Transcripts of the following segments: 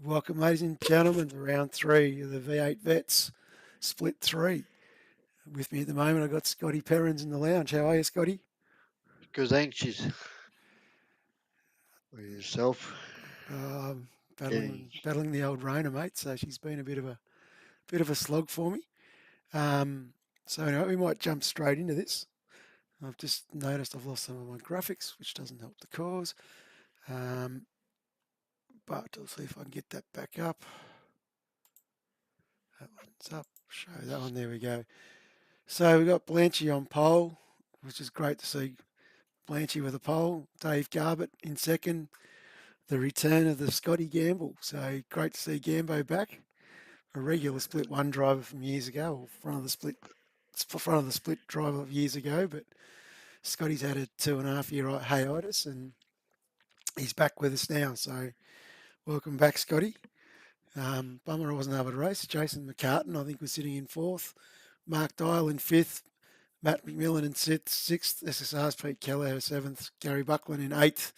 Welcome, ladies and gentlemen, to round 3 of the V8 Vets Split 3. With me at the moment, I've got Scotty Perrins in the lounge. How are you, Scotty? Good, anxious for yourself. Battling the old Rona, mate. So she's been a bit of a slog for me. So anyway, we might jump straight into this. I've just noticed I've lost some of my graphics, which doesn't help the cause. But I'll see if I can get that back up. That one's up. Show that one. There we go. So we've got Blanchy on pole, which is great to see Blanchy with a pole. Dave Garbett in second. The return of the Scotty Gamble. So great to see Gambo back. A regular split one driver from years ago, or front of the split driver of years ago. But Scotty's had a 2.5 year hiatus and he's back with us now. So welcome back, Scotty. Bummer I wasn't able to race. Jason McCartan, I think, was sitting in fourth. Mark Dial in fifth. Matt McMillan in sixth. SSR's Pete Keller seventh. Gary Buckland in eighth.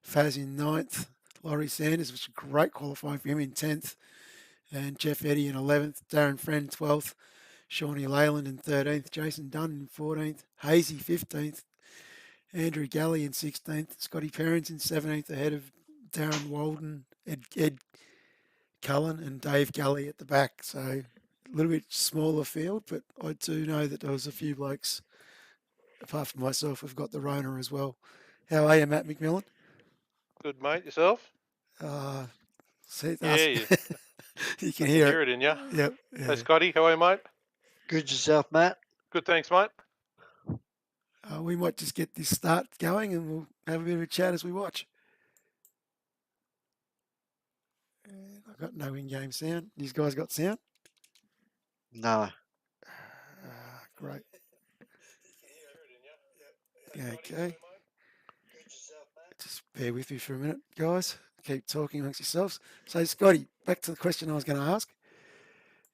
Faz in ninth. Laurie Sanders, which was great qualifying for him, in 10th. And Jeff Eddy in 11th. Darren Friend 12th. Shawnee Leyland in 13th. Jason Dunn in 14th. Hazy 15th. Andrew Galley in 16th. Scotty Perrins in 17th, ahead of Darren Walden, Ed Cullen and Dave Gully at the back. So a little bit smaller field, but I do know that there was a few blokes, apart from myself, who've got the Rona as well. How are you, Matt McMillan? Good, mate. Yourself? See, Yeah, you can I hear it. in you. Yep. Yeah. Hey, Scotty, how are you, mate? Good yourself, Matt? Good, thanks, mate. We might just get this start going and we'll have a bit of a chat as we watch. And I've got no in-game sound. These guys got sound? No. Great. Okay. Just bear with me for a minute, guys. Keep talking amongst yourselves. So, Scotty, back to the question I was going to ask.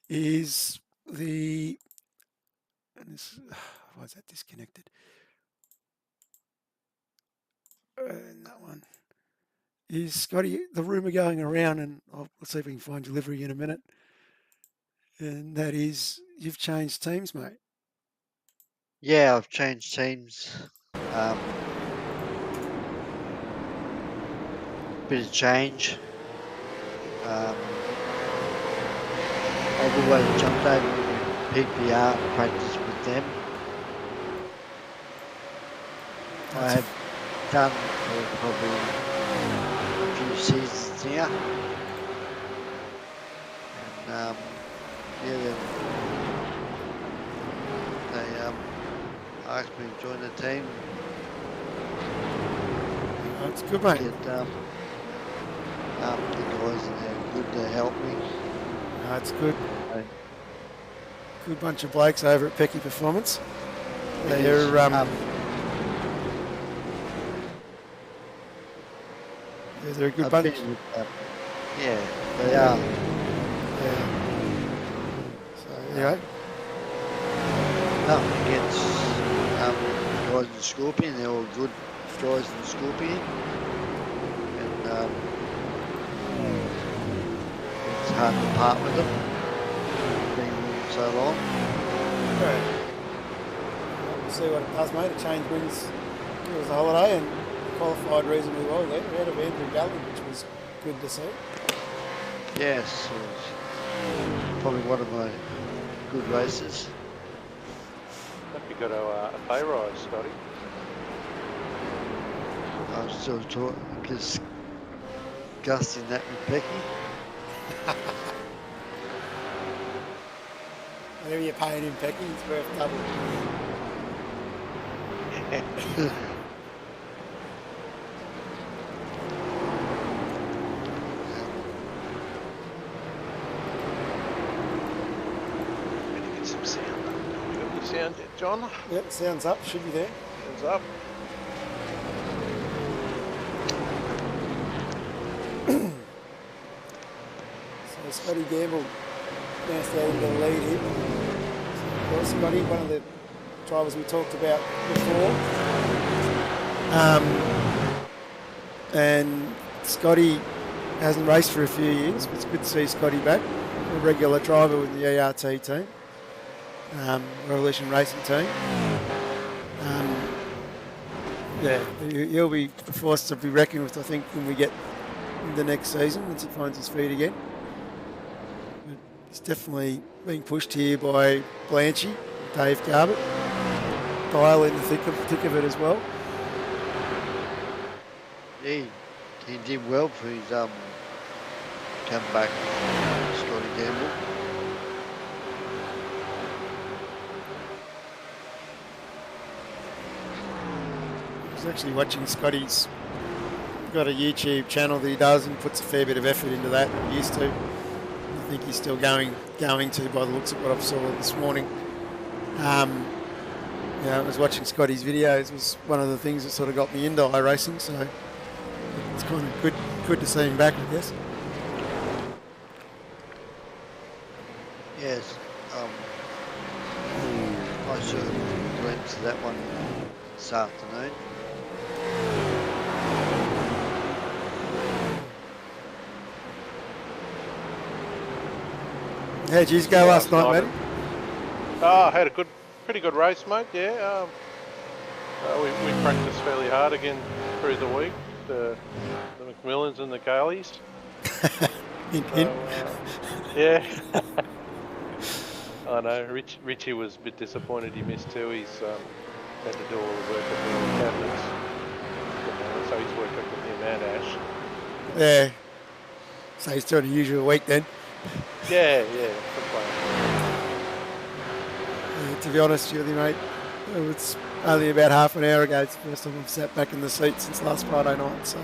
Is the... why is that disconnected? That one. Is, Scotty, the rumour going around, and let's see if we can find delivery in a minute, and that is you've changed teams, mate. Yeah, I've changed teams. Bit of change. I've always jumped over PPR and practiced with them. I have done for probably a few seasons now. And yeah, they asked me to join the team. That's good, mate. Get, the guys in there good to help me. That's good. Good bunch of blokes over at Pecky Performance. They're they're a good bunch. Yeah, they are. Yeah. So anyway. Nothing against guys in the Scorpion. They're all good guys in the Scorpion. And it's hard to part with them. Being with them so long. Right. We'll see what it does, mate. A change wins. It was a holiday and qualified reasonably well there. We had a Andrew Gully, which was good to see. Yes, it was probably one of my good races. Hope you got a pay rise, Scotty. I'm still discussing that with Becky. Whatever you're paying him, Pecky, it's worth double. Better get some sound. You got any sound yet, John? Yep, sounds up. Should be there. Sounds up. So Scotty Gamble now starting to lead here. So of course, Scotty, one of the drivers we talked about before. And Scotty Hasn't raced for a few years, but it's good to see Scotty back. A regular driver with the ERT team, Revolution Racing team. Yeah, he'll be a force to be reckoned with, I think, when we get the next season, once he finds his feet again. But he's definitely being pushed here by Blanchy, Dave Garbutt. Dial in the thick of it as well. Yeah, he did well for his comeback, Scotty Gamble. I was actually watching Scotty's got a YouTube channel that he does and puts a fair bit of effort into that. He used to. I think he's still going to by the looks of what I saw this morning. I was watching Scotty's videos. It was one of the things that sort of got me into iRacing, so it's kind of good to see him back, I guess. Yes, I saw a glimpse of that one this afternoon. How'd you go last night, mate? I had a pretty good race, mate. Yeah, we practiced fairly hard again through the week. The McMillans and the Carleys. Yeah. I know. Richie was a bit disappointed he missed too. He's had to do all the work at the cabinets, so he's worked up with him and Ash. Yeah. So he's doing a usual week then. Yeah. To be honest with you, mate, it's only about half an hour ago. It's the first time I've sat back in the seat since last Friday night. So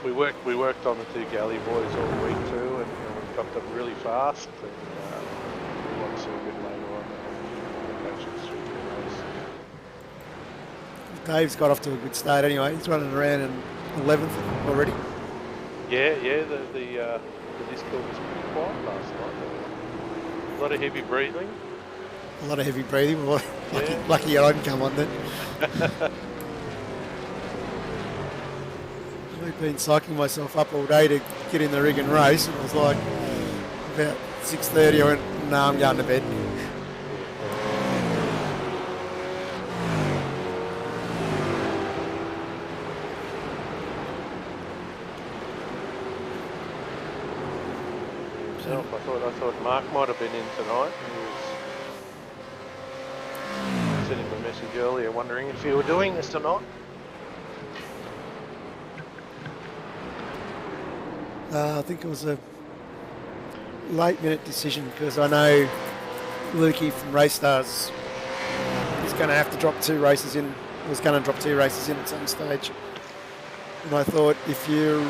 we worked on the two galley boys all week too, and we got them really fast. And we want to see a bit later on. Dave's got off to a good start anyway. He's running around in 11th already. Yeah. The Discord was pretty quiet last night. A lot of heavy breathing. Well, lucky I didn't come on then. I've been psyching myself up all day to get in the rig and race, and it was like about 6:30. I went, no, I'm going to bed. I thought Mark might have been in tonight. He was sending me a message earlier wondering if you were doing this tonight. I think it was a late minute decision because I know Lukey from Race Stars is going to have to drop 2 races in. Was going to drop 2 races in at some stage, and I thought if you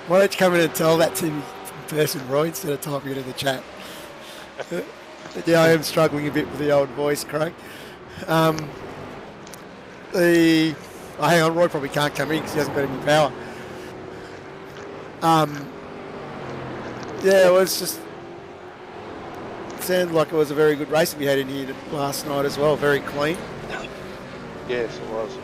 why don't you come in and tell that to me in person, Roy, instead of typing it in the chat? Yeah, I am struggling a bit with the old voice, Craig. Hang on, Roy probably can't come in because he hasn't got any power. Yeah, it was just... It sounded like it was a very good race we had in here last night as well, very clean. Yes, it was.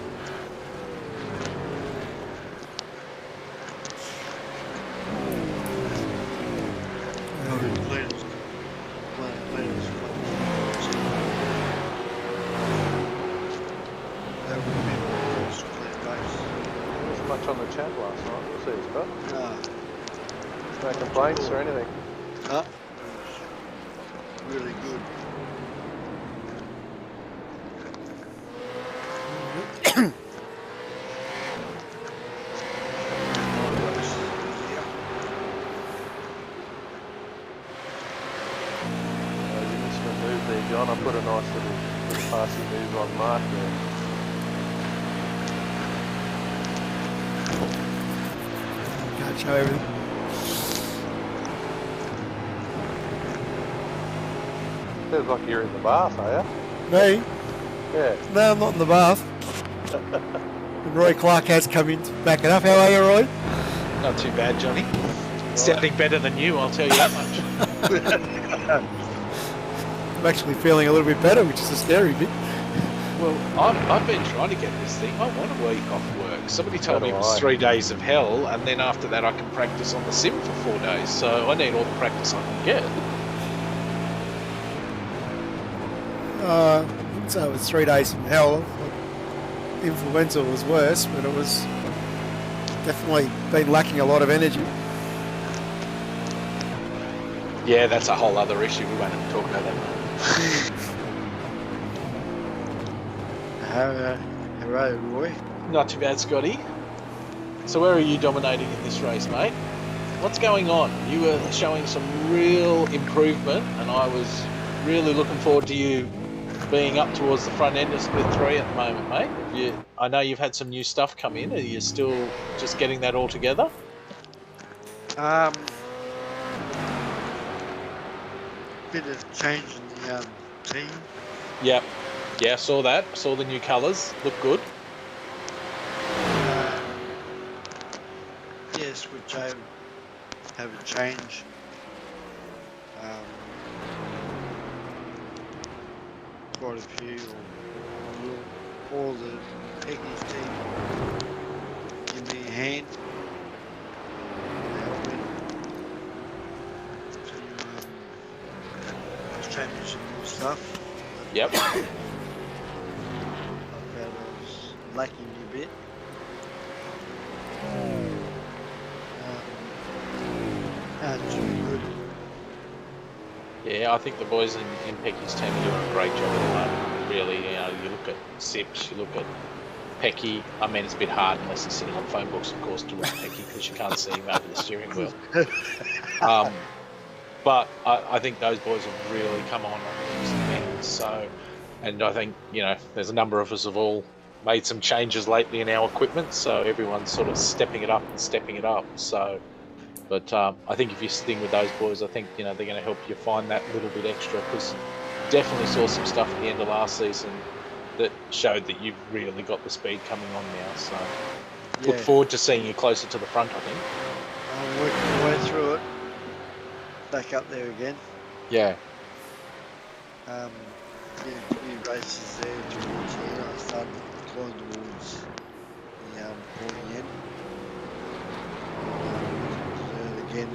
On the chat last night, we'll see, Scott. No complaints or anything. Really good. You missed a move there, John. I put a nice little passing move on Mark there. Show everything. Feels like you're in the bath, are you? Me? Yeah. No, I'm not in the bath. And Roy Clark has come in to back it up. How are you, Roy? Not too bad, Johnny. Right. Sounding better than you, I'll tell you that much. I'm actually feeling a little bit better, which is a scary bit. Well, I've been trying to get this thing. I want a week off work. Somebody told So me do it was I. 3 days of hell, and then after that I can practice on the sim for 4 days. So I need all the practice I can get. I wouldn't say it was 3 days from hell. Influenza was worse, but it was definitely been lacking a lot of energy. Yeah, that's a whole other issue. We won't have to talk about that. How are you, Roy? Not too bad, Scotty. So where are you dominating in this race, mate? What's going on? You were showing some real improvement, and I was really looking forward to you being up towards the front end of split 3 at the moment, mate. I know you've had some new stuff come in. Are you still just getting that all together? Bit of change in the team. Yep. Yeah, saw that. Saw the new colours. Look good. Yes, which I have a change. Quite a few, or all the Peggy's team give me a hand. Help me to show me some more stuff. Yep. I felt I was lacking a bit. That's really good. Yeah, I think the boys in Pecky's team are doing a great job at the moment. Really, you look at Sips, you look at Pecky. I mean, it's a bit hard unless you're sitting on phone books, of course, to look at Pecky because you can't see him over the steering wheel. But I think those boys have really come on leaps and bounds. So, and I think, there's a number of us have all made some changes lately in our equipment, so everyone's sort of stepping it up. So, but I think if you sting with those boys, I think, they're going to help you find that little bit extra, because definitely saw some stuff at the end of last season that showed that you've really got the speed coming on now. So look forward to seeing you closer to the front, I think. I'm working my way through it. Back up there again. Yeah. Did a few races there towards the end. I started going towards the pointy end. Third again.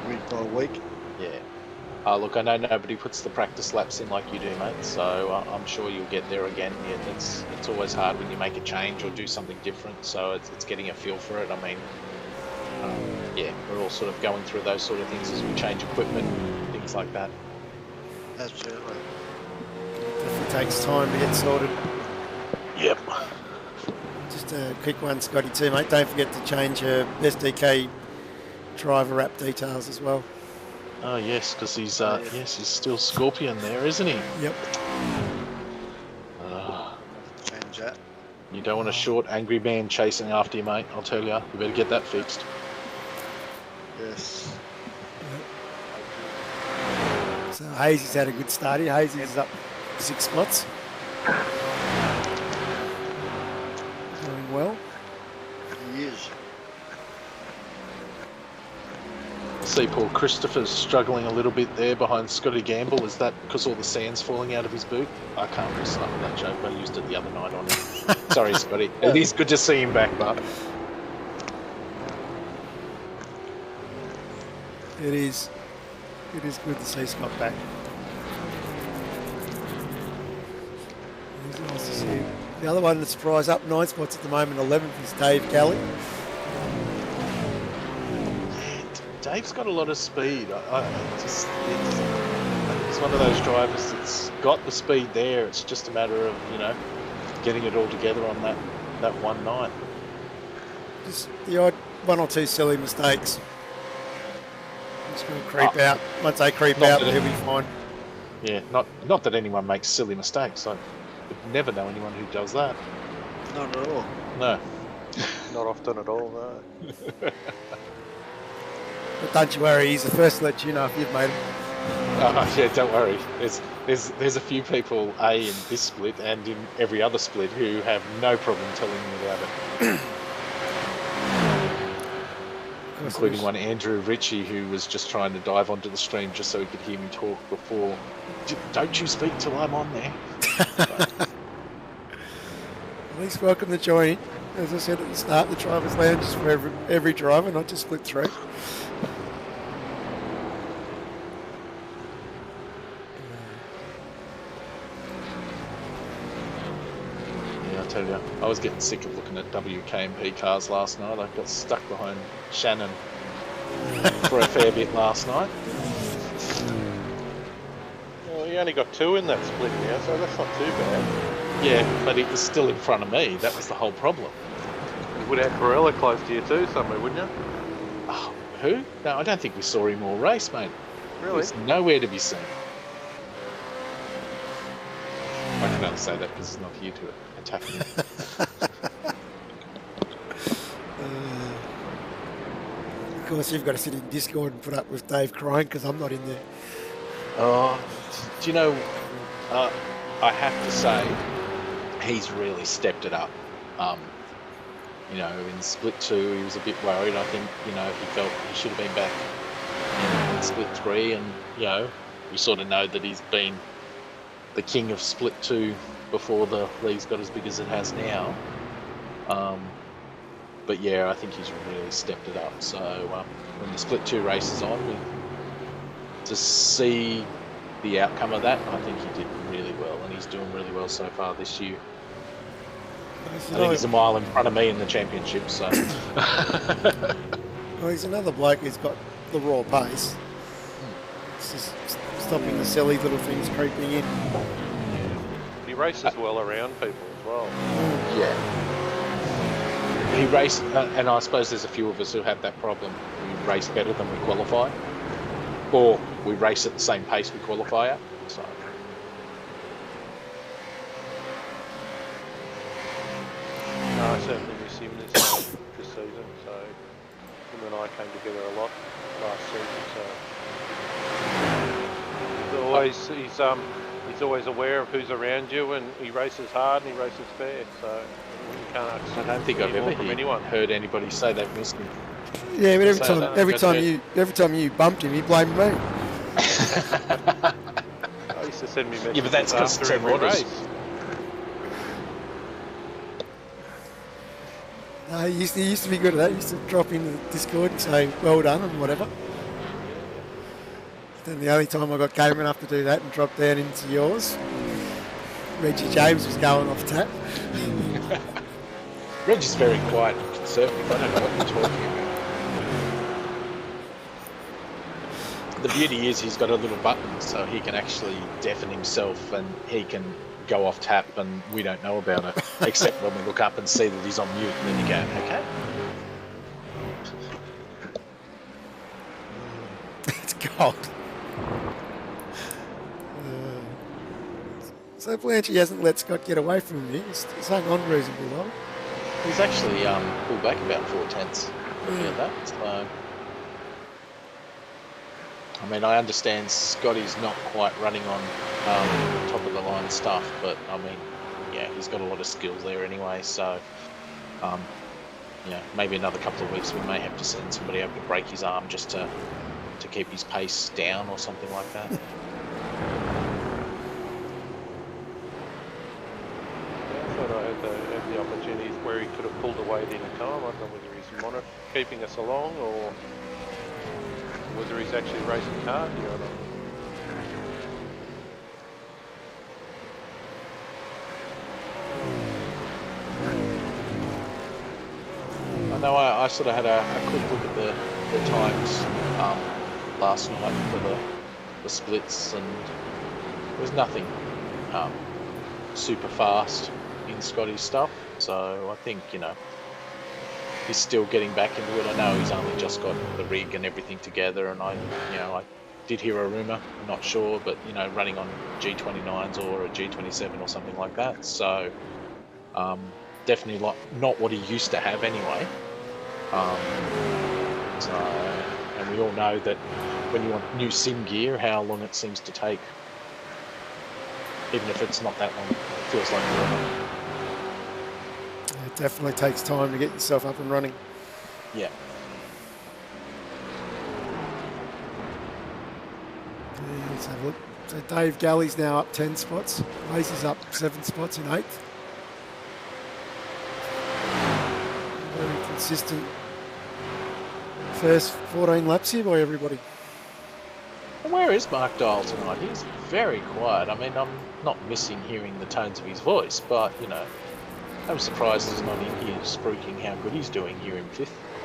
Week by week. Yeah. Look, I know nobody puts the practice laps in like you do, mate, so I'm sure you'll get there again. Yeah, it's always hard when you make a change or do something different, so it's getting a feel for it. I mean, we're all sort of going through those sort of things as we change equipment, things like that. Absolutely. Definitely takes time to get sorted. Yep. Just a quick one, Scotty too, mate. Don't forget to change your SDK driver wrap details as well. Oh yes, because he's he's still Scorpion there, isn't he? Yep. Change that. You don't want a short, angry man chasing after you, mate. I'll tell you. You better get that fixed. Yes. So Hazy's had a good start here. Hazy's up 6 spots. Doing well. He is. See Paul Christopher's struggling a little bit there behind Scotty Gamble. Is that because all the sand's falling out of his boot? I can't miss up with that joke. I used it the other night on him. Sorry, Scotty. It is good to see him back, but It is good to see Scott back. It's nice to see him. The other one, the surprise, up 9 spots at the moment, 11th is Dave Galley. Dave's got a lot of speed. He's one of those drivers that's got the speed there. It's just a matter of, getting it all together on that one night. Just the odd one or two silly mistakes. Just going to creep out. Once they creep out, he'll be fine. Yeah, not that anyone makes silly mistakes. I would never know anyone who does that. Not at all. No. Not often at all, no. But don't you worry, he's the first to let you know if you've made it. Yeah, don't worry. There's a few people, in this split and in every other split, who have no problem telling me about it. Of course including it is. one Andrew Ritchie, who was just trying to dive onto the stream just so he could hear me talk before. Don't you speak till I'm on there. At least welcome to join. As I said at the start, the driver's lounge is for every driver, not just split 3. Yeah, I tell you, I was getting sick of looking at WK&P cars last night. I got stuck behind Shannon for a fair bit last night. Well, you only got 2 in that split now, so that's not too bad. Yeah, but it was still in front of me. That was the whole problem. You would have Corella close to you too somewhere, wouldn't you? Oh, who? No, I don't think we saw him all race, mate. Really? He's nowhere to be seen. I can only say that because he's not here to attack me. Of course, you've got to sit in Discord and put up with Dave crying because I'm not in there. Oh, do you know, I have to say, he's really stepped it up. You know, in split 2, he was a bit worried. I think, you know, he felt he should have been back in split 3, and, you know, you sort of know that he's been the king of split 2 before the league's got as big as it has now. But yeah, I think he's really stepped it up. So when the split 2 race is on, to see the outcome of that, I think he did really well, and he's doing really well so far this year. I think he's a mile in front of me in the championship, so. Well, he's another bloke who's got the raw pace. It's just stopping the silly little things creeping in. He races well around people as well. Yeah. He raced, and I suppose there's a few of us who have that problem. We race better than we qualify, or we race at the same pace we qualify at. So. No, I certainly miss him this season. So him and I came together a lot last season. So he's always aware of who's around you, and he races hard and he races fair. So you can't I don't think I've ever heard anybody say they've missed him. Yeah, but every time you bumped him, he blamed me. I used to send me messages. Yeah, but that's because after every race. No, he used to be good at that. He used to drop in the Discord and say, well done and whatever. Then the only time I got game enough to do that and drop down into yours, Reggie James was going off tap. Reggie's very quiet and conservative. I don't know what you're talking about. The beauty is he's got a little button so he can actually deafen himself and he can go off tap and we don't know about it, except when we look up and see that he's on mute, and then you go, okay. It's cold. So Blanchy hasn't let Scott get away from him. He's hung on reasonably well. He's actually pulled back about 4/10 looking at that. So, I mean, I understand Scotty's not quite running on top of the line stuff, but I mean, yeah, he's got a lot of skills there anyway. So, yeah, maybe another couple of weeks we may have to send somebody over to break his arm just to keep his pace down or something like that. I thought I had the opportunities where he could have pulled away at any time. I don't know whether he's keeping us along or whether he's actually racing hard here or not. I know I sort of had a quick look at the times last night for the splits, and there was nothing super fast in Scotty's stuff. So I think, you know, he's still getting back into it. I know he's only just got the rig and everything together, and I did hear a rumor, I'm not sure, but you know, running on G29s or a G27 or something like that. So definitely not what he used to have anyway. And we all know that when you want new sim gear, how long it seems to take. Even if it's not that long, it feels like forever. It definitely takes time to get yourself up and running. Yeah. Let's have a look. So Dave Galley's now up 10 spots. Lacey's up 7 spots in 8th. Very consistent first 14 laps here by everybody. Where is Mark Dial tonight? He's very quiet. I mean, I'm not missing hearing the tones of his voice, but, you know, I'm surprised he's not in here spruiking how good he's doing here in 5th at the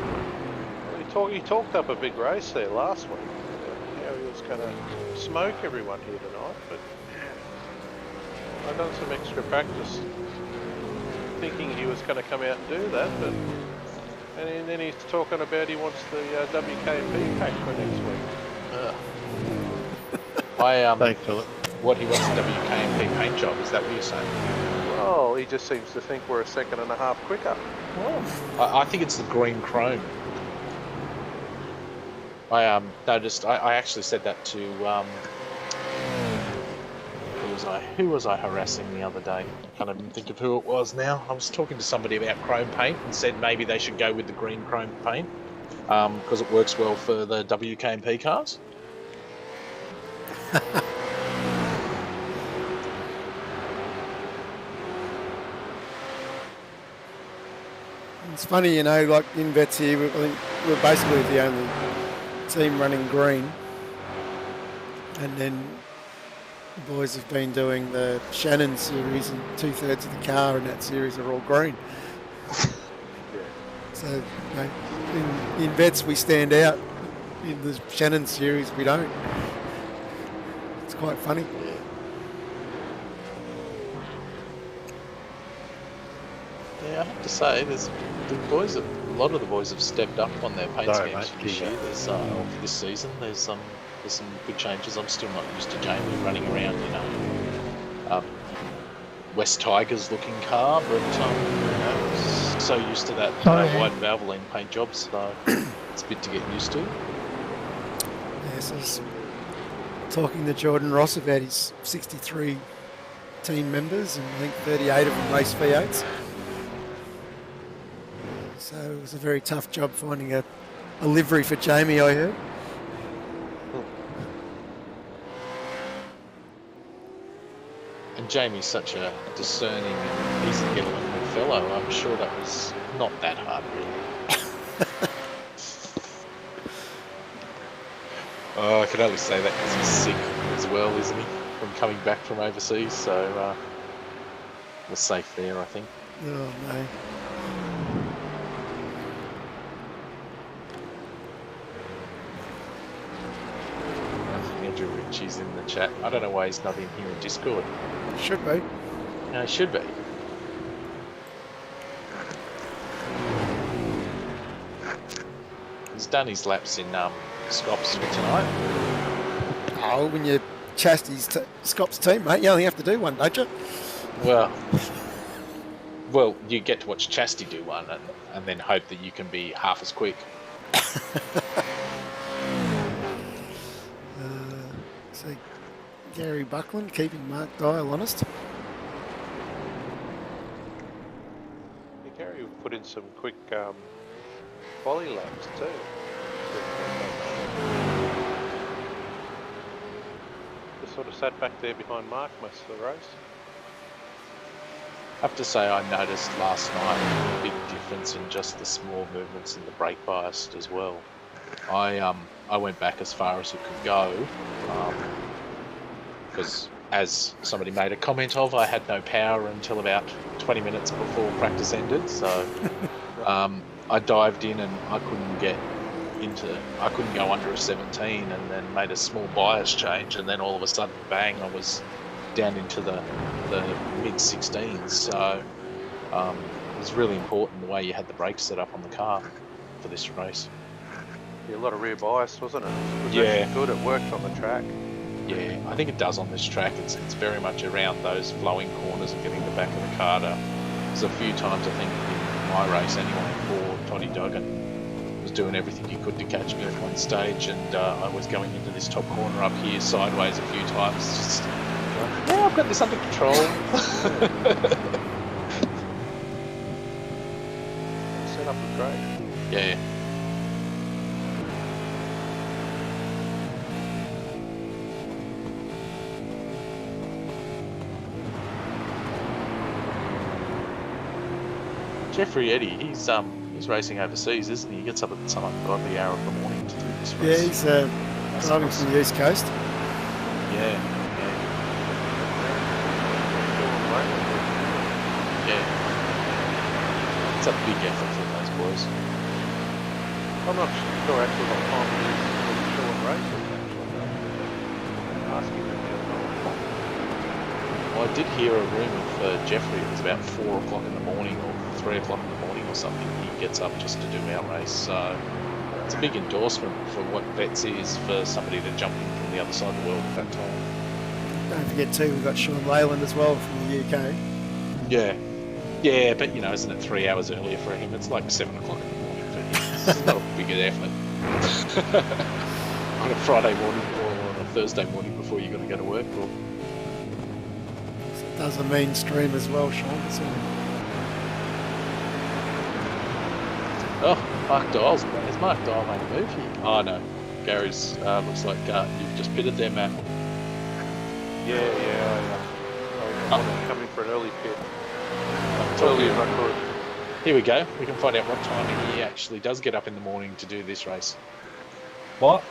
moment. Well, he talked up a big race there last week. How he was going to smoke everyone here tonight, but I've done some extra practice thinking he was going to come out and do that, but and then he's talking about he wants the WK&P pack for next week. Thanks, Philip. What he wants the WK&P paint job, is that what you're saying? Well, he just seems to think we're a second and a half quicker. Well, I think it's the green chrome. I noticed. I actually said that to who was I harassing the other day? I can't even think of who it was now. I was talking to somebody about chrome paint and said maybe they should go with the green chrome paint because it works well for the WK&P cars. It's funny, you know, like in vets here, I think we're basically the only team running green. And then the boys have been doing the Shannon series, and 2/3 of the car in that series are all green. So, you know, in vets we stand out. In the Shannon series we don't. It's quite funny. Yeah, I have to say, there's a lot of the boys have stepped up on their paint Sorry, schemes mate. this year. There's this season. There's some good changes. I'm still not used to Jamie running around in a West Tigers looking car, but you know, so used to that white Valvoline paint job, so it's a bit to get used to. Yes, I was talking to Jordan Ross about his 63 team members, and I think 38 of them race V8s. So it was a very tough job finding a livery for Jamie, I heard. And Jamie's such a discerning and easy to get along with fellow. I'm sure that was not that hard, really. I can only say that because he's sick as well, isn't he? From coming back from overseas, so we're safe there, I think. Oh, no. Andrew Ritchie's in the chat. I don't know why he's not in here in Discord. Should be. No, he should be. He's done his laps in Scops for tonight. Oh, when you're Chastity's Scott's teammate, you only have to do one, don't you? Well, you get to watch Chastity do one and then hope that you can be half as quick. So Gary Buckland keeping Mark Dial honest. Yeah, Gary would put in some quick volley laps too. Just sort of sat back there behind Mark most of the race. I have to say I noticed last night a big difference in just the small movements in the brake bias as well. I went back as far as it could go because, as somebody made a comment of, I had no power until about 20 minutes before practice ended. So I dived in and I couldn't go under a 17, and then made a small bias change, and then all of a sudden, bang! I was down into the mid 16s. So it was really important the way you had the brakes set up on the car for this race. Yeah, a lot of rear bias, wasn't it? It was Yeah. actually good. It worked on the track. Yeah, I think it does on this track. It's very much around those flowing corners and getting the back of the car down. There's a few times, I think, in my race anyway, for Toddy Duggan was doing everything he could to catch me at one stage, and I was going into this top corner up here sideways a few times. Just, yeah, I've got this under control. The setup was great. Yeah. Jeffrey Eddy, he's racing overseas, isn't he? He gets up at some ungodly hour of the morning to do this Yeah, race. he's driving from the East Coast. Yeah. It's a big effort for those boys. I'm not sure actually what time it is for the short races, actually. Asking them the other night. Well, I did hear a rumour for Jeffrey. It was about 4 o'clock in the morning or 3 o'clock in the morning or something. He gets up just to do our race. So it's a big endorsement for what Vets is for somebody to jump in from the other side of the world at that time. Don't forget too, we've got Sean Leyland as well from the UK. Yeah. Yeah, but isn't it 3 hours earlier for him? It's like 7 o'clock in the morning for him. It's not a big effort. On a Friday morning or on a Thursday morning before you got to go to work. Or... So it does a mean stream as well, Sean. So oh, Mark Dial's has Mark Dial made a move here? Oh no, Gary's looks like you've just pitted there, Matt. Yeah, I wanted to come in for an early pit. Early as I could. Here we go. We can find out what time he actually does get up in the morning to do this race. What?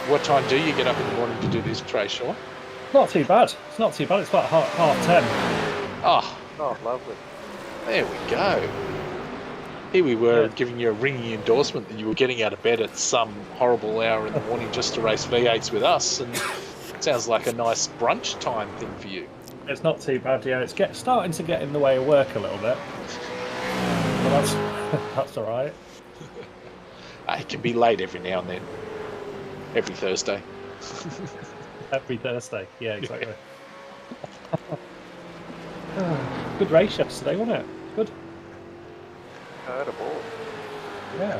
What time do you get up in the morning to do this race, Sean? Not too bad. It's not too bad. It's about half 10. Oh, Oh, lovely. there we go. Here we were giving you a ringing endorsement that you were getting out of bed at some horrible hour in the morning just to race V8s with us, and it sounds like a nice brunch time thing for you. It's not too bad, yeah. It's starting to get in the way of work a little bit. But that's all right. It can be late every now and then. Every Thursday. Every Thursday, yeah, exactly. Good race yesterday, wasn't it? Good. I had a ball. Yeah.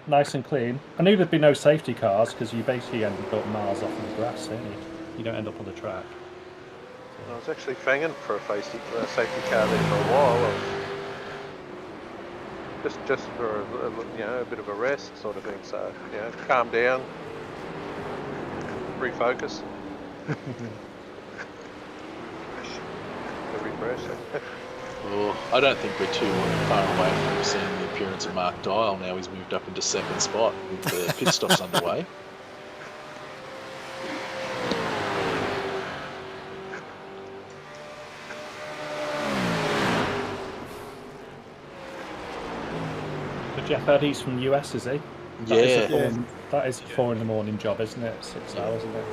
Nice and clean. I knew there'd be no safety cars because you basically end up miles off of the grass, don't you? You don't end up on the track. I was actually fanging for a safety car there for a while. Just for a bit of a rest sort of thing. So calm down, refocus, refresh. Oh, I don't think we're too far away from seeing the appearance of Mark Dial now. He's moved up into second spot with the pit stops underway. Jeff Eddy's from the US, is he? That is a 4 in the morning job, isn't it? 6 hours, isn't it?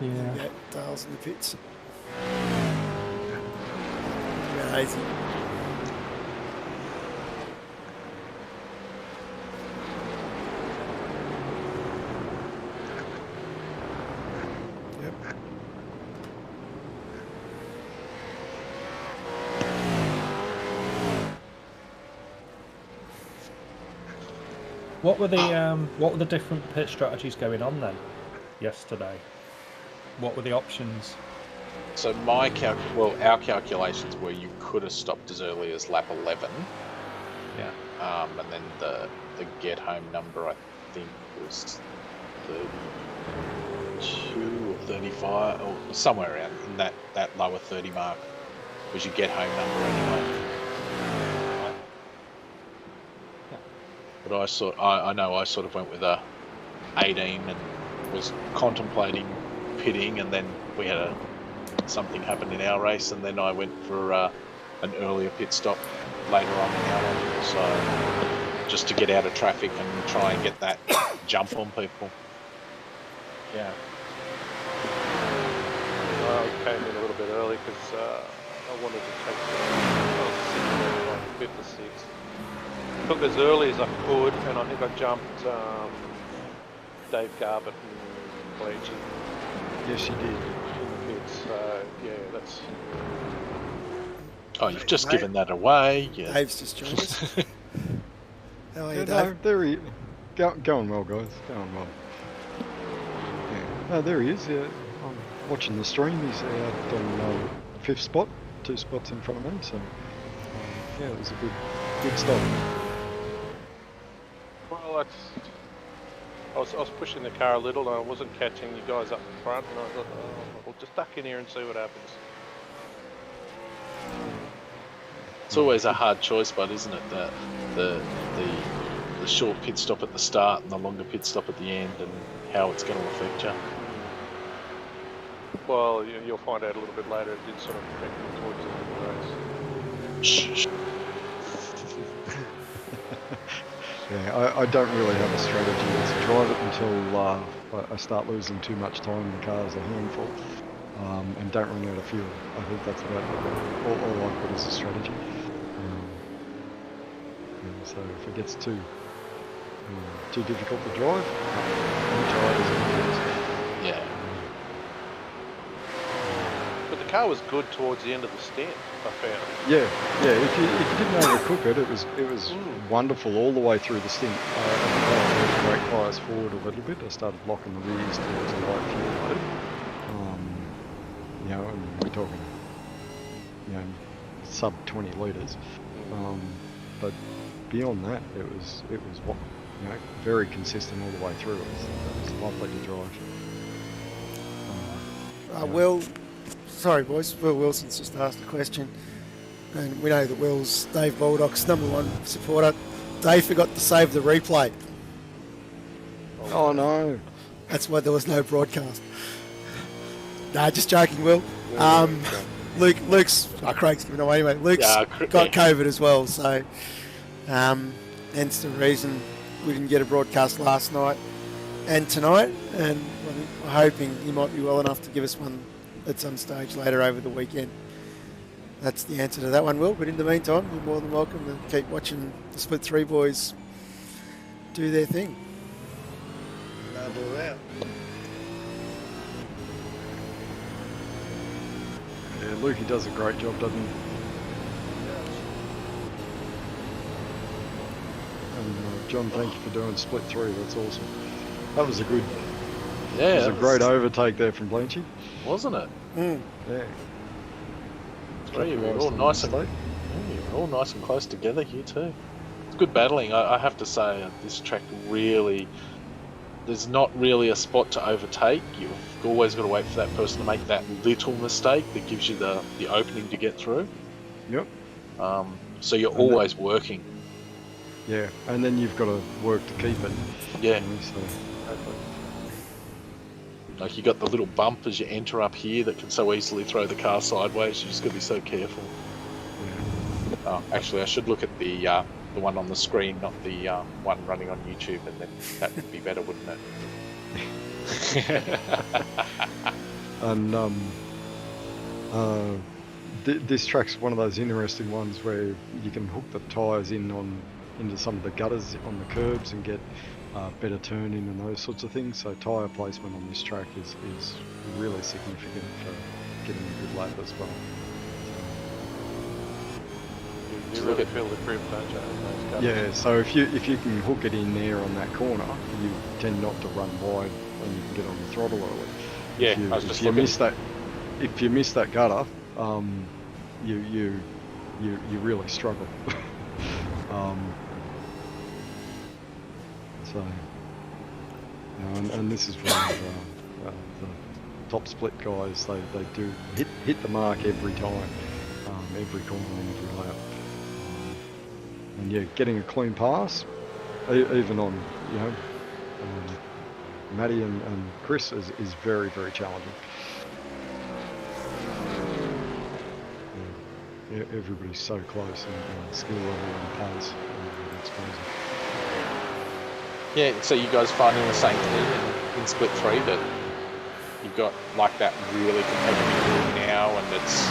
Yeah. Dale's in the pits. About 80. Yep. What were the different pit strategies going on then yesterday? What were the options? So our calculations were you could have stopped as early as lap 11. Yeah. And then the get home number I think was 32 or 35 or somewhere around in that lower 30 mark was your get home number anyway. But I know I sort of went with a 18 and was contemplating pitting, and then we had something happen in our race, and then I went for an earlier pit stop later on in our one, so just to get out of traffic and try and get that jump on people. Yeah. I came in a little bit early because I wanted to take the 5th or 6th. Took as early as I could, and I think I jumped Dave Garbutt and Bleachy. Yes, you did. In the pits, so yeah, that's... Oh, you've just given that away. Yeah. Dave's just joined us. How are you, Yeah, Dave? no, there he going well, guys. Going well. Yeah. No, there he is. Yeah, I'm watching the stream. He's out on 5th spot, 2 spots in front of me. So yeah, it was a good stop. Well, I was pushing the car a little, and I wasn't catching you guys up front, and I thought, I'll just duck in here and see what happens. It's always a hard choice, but isn't it? The short pit stop at the start and the longer pit stop at the end, and how it's going to affect you. Well, you'll find out a little bit later. It did sort of affect me towards the end of the race. Shh. Yeah, I don't really have a strategy to drive it until I start losing too much time. The car's a handful, and don't run out of fuel. I think that's about all I've got as a strategy. And so if it gets too difficult to drive, I'm tired as it is. Yeah. But the car was good towards the end of the stint, I found. Yeah. If you didn't know how to cook it, it was wonderful all the way through the stint. I brake bias forward a little bit. I started locking the rears towards the right fuel load. And we're talking, sub 20 litres. But beyond that, it was very consistent all the way through. It was lovely to drive. Sorry boys, Will Wilson's just asked a question, and we know that Will's Dave Baldock's #1 supporter. Dave forgot to save the replay. Oh no! That's why there was no broadcast. Nah, just joking, Will. Craig's giving away anyway. Luke's got COVID as well, so hence the reason we didn't get a broadcast last night and tonight, and I'm hoping he might be well enough to give us one at some stage later over the weekend. That's the answer to that one, Will. But in the meantime, you're more than welcome to keep watching the Split 3 boys do their thing. I'll do that. Yeah, Lukey does a great job, doesn't he? And John, thank you for doing Split 3. That's awesome. That was a great overtake there from Blanchy. Wasn't it? Mm. Yeah. You were all nice and close together here too. It's good battling. I have to say, this track really, there's not really a spot to overtake. You've always got to wait for that person to make that little mistake that gives you the opening to get through. Yep. So you're always working. Yeah, and then you've got to work to keep it. Yeah. Like you got the little bump as you enter up here that can so easily throw the car sideways. You just got to be so careful. Yeah. Oh, actually, I should look at the one on the screen, not the one running on YouTube, and then that would be better, wouldn't it? And this track's one of those interesting ones where you can hook the tyres into some of the gutters on the curbs and get better turning and those sorts of things. So tyre placement on this track is really significant for getting a good lap as well. You really feel the grip, don't you? Yeah, so if you can hook it in there on that corner, you tend not to run wide when you can get on the throttle early. Yeah, if you miss that gutter, you really struggle. So, and this is where the top split guys, they do hit the mark every time, every corner and every lap. And yeah, getting a clean pass, even on Matty and Chris is very, very challenging. Yeah, everybody's so close and skill level and pace. It's crazy. Yeah, so you guys finding the same thing in Split 3 that you've got like that really competitive group now, and it's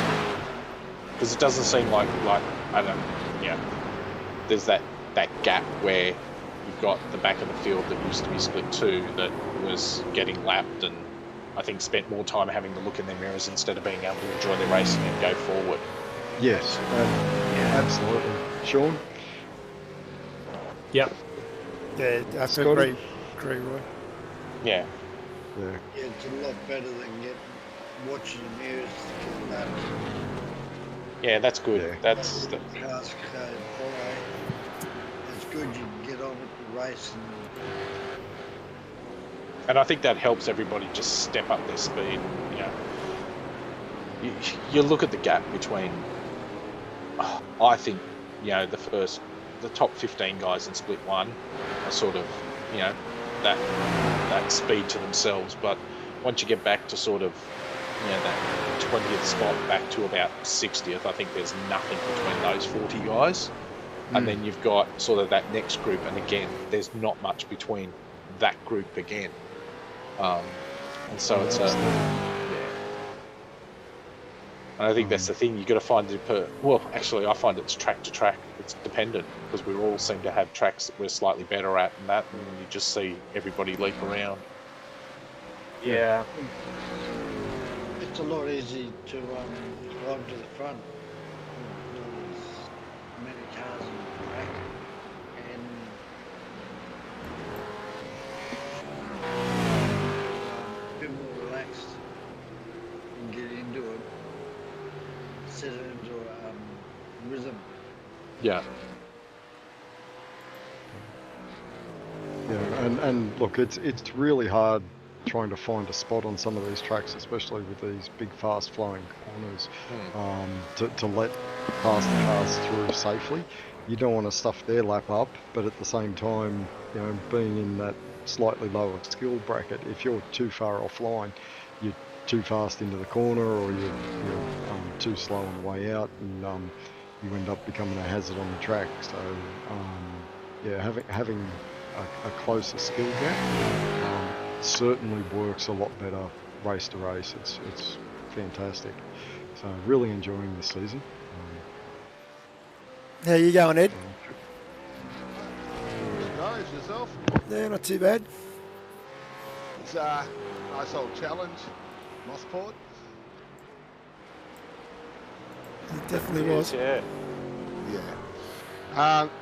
because it doesn't seem like I don't there's that gap where you've got the back of the field that used to be Split 2 that was getting lapped and I think spent more time having to look in their mirrors instead of being able to enjoy their racing and go forward. Yes, absolutely. Sean? Yep. Yeah, I Scotty? agree, Roy. Yeah. Yeah. Yeah, it's a lot better than watching the mirrors to get laps. Yeah, that's good. Yeah. That's the, Cars go by. It's good you can get on with the race and I think that helps everybody just step up their speed. You look at the gap between I think, the top 15 guys in split one are sort of, that speed to themselves. But once you get back to sort of, that 20th spot back to about 60th, I think there's nothing between those 40 guys. And then you've got sort of that next group, and again, there's not much between that group again. And so it's And I think that's the thing. You got to find it actually, I find it's track to track. It's dependent because we all seem to have tracks that we're slightly better at, and you just see everybody leap around. Yeah. It's a lot easier to climb to the front. There's many cars on the track, and a bit more relaxed and get into it, set it into a rhythm. Yeah. Yeah, and look, it's really hard trying to find a spot on some of these tracks, especially with these big fast flowing corners, to let past cars through safely. You don't want to stuff their lap up, but at the same time, being in that slightly lower skill bracket, if you're too far offline, you're too fast into the corner, or you're too slow on the way out, and you end up becoming a hazard on the track. So having a closer skill gap certainly works a lot better race to race. It's fantastic. So really enjoying this season. How you going, Ed? Good guys, yourself? Yeah, not too bad. It's a nice old challenge, MoSport. It definitely was. Yeah. Yeah.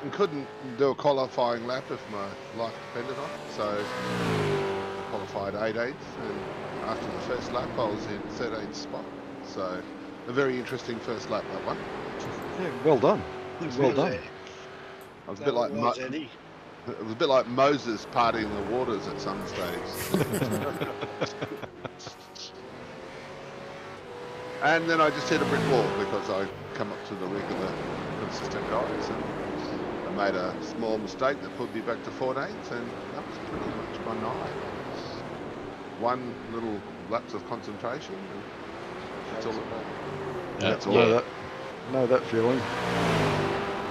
And couldn't do a qualifying lap if my life depended on it, so I qualified 18th, and after the first lap I was in 13th spot. So a very interesting first lap, that one. Yeah, well done. Well done. Yeah, I was a that bit like was Eddie. it was a bit like Moses parting the waters at some stage. And then I just hit a brick wall because I come up to the regular consistent guys, and I made a small mistake that put me back to 14th, and that was pretty much my night. One little lapse of concentration, and that's all it was. That's all. Know that feeling.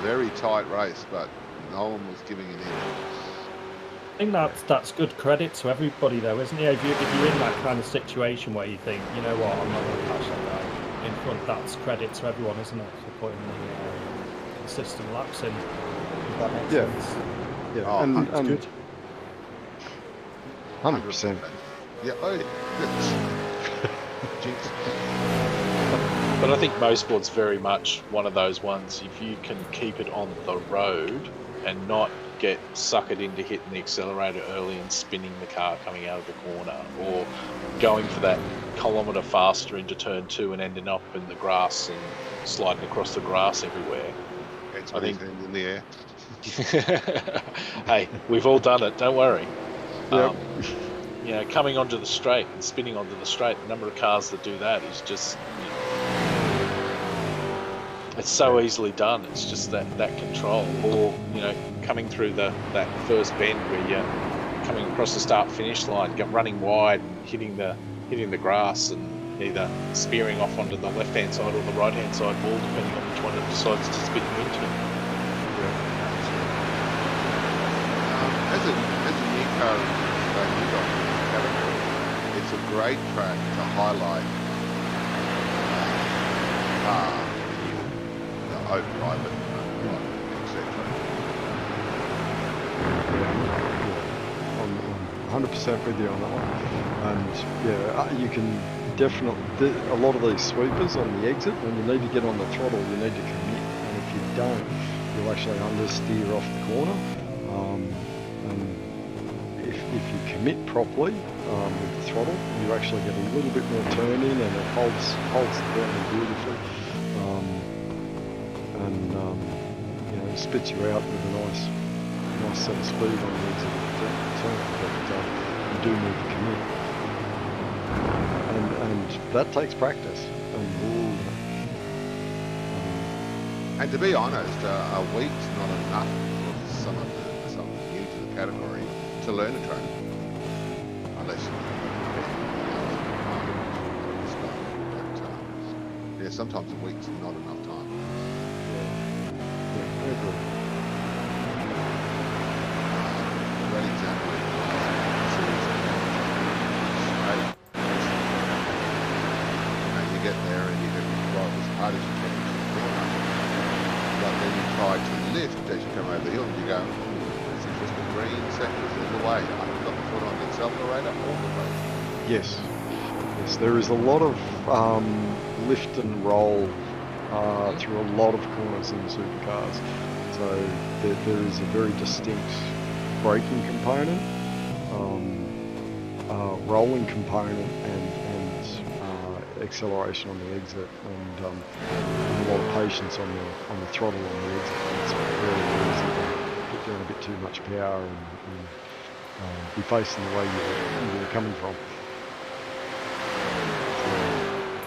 Very tight race, but no one was giving it in. I think that's good credit to everybody, though, isn't it? If you're in that kind of situation where you think, you know what, I'm not going to catch that guy in front, that's credit to everyone, isn't it? For putting the consistent laps in. If that makes sense. Yeah, Oh, and Good. 100%. Yeah, Jinx. But I think MoSport's very much one of those ones, if you can keep it on the road and not get suckered into hitting the accelerator early and spinning the car coming out of the corner, or going for that kilometre faster into turn 2 and ending up in the grass and sliding across the grass everywhere. I think in the air. Hey, we've all done it, don't worry. Yep. Coming onto the straight and spinning onto the straight, the number of cars that do that is just, it's so easily done. It's just that control, or coming through that first bend where you're coming across the start finish line, running wide and hitting the grass, and either spearing off onto the left hand side or the right hand side wall, depending on which one it decides to spin you into. As a new car it's a great track to highlight the open private, etc. I'm 100% with you on that one. And you can definitely, a lot of these sweepers on the exit, when you need to get on the throttle, you need to commit, and if you don't, you'll actually understeer off the corner. And if you commit properly with the throttle, you actually get a little bit more turn in, and it holds the ground beautifully, and spits you out with a nice set of speed on the exit of the turn. But you do need to commit, and that takes practice. And And to be honest, a week's not enough for someone new to the category to learn a track, unless you but yeah, sometimes a week's not enough time. Yeah, I agree. Great example. You get there and you can drive as hard as you can to the corner, but then you try to lift as you come over the hill and you go, this is just a green sector all the way. I've got the foot on the accelerator all the way. Yes, yes, there is a lot of lift and roll through a lot of corners in the supercars. So there is a very distinct braking component, rolling component, and acceleration on the exit, and a lot of patience on the throttle on the exit. It's very easy to get down a bit too much power and be facing the way you were coming from.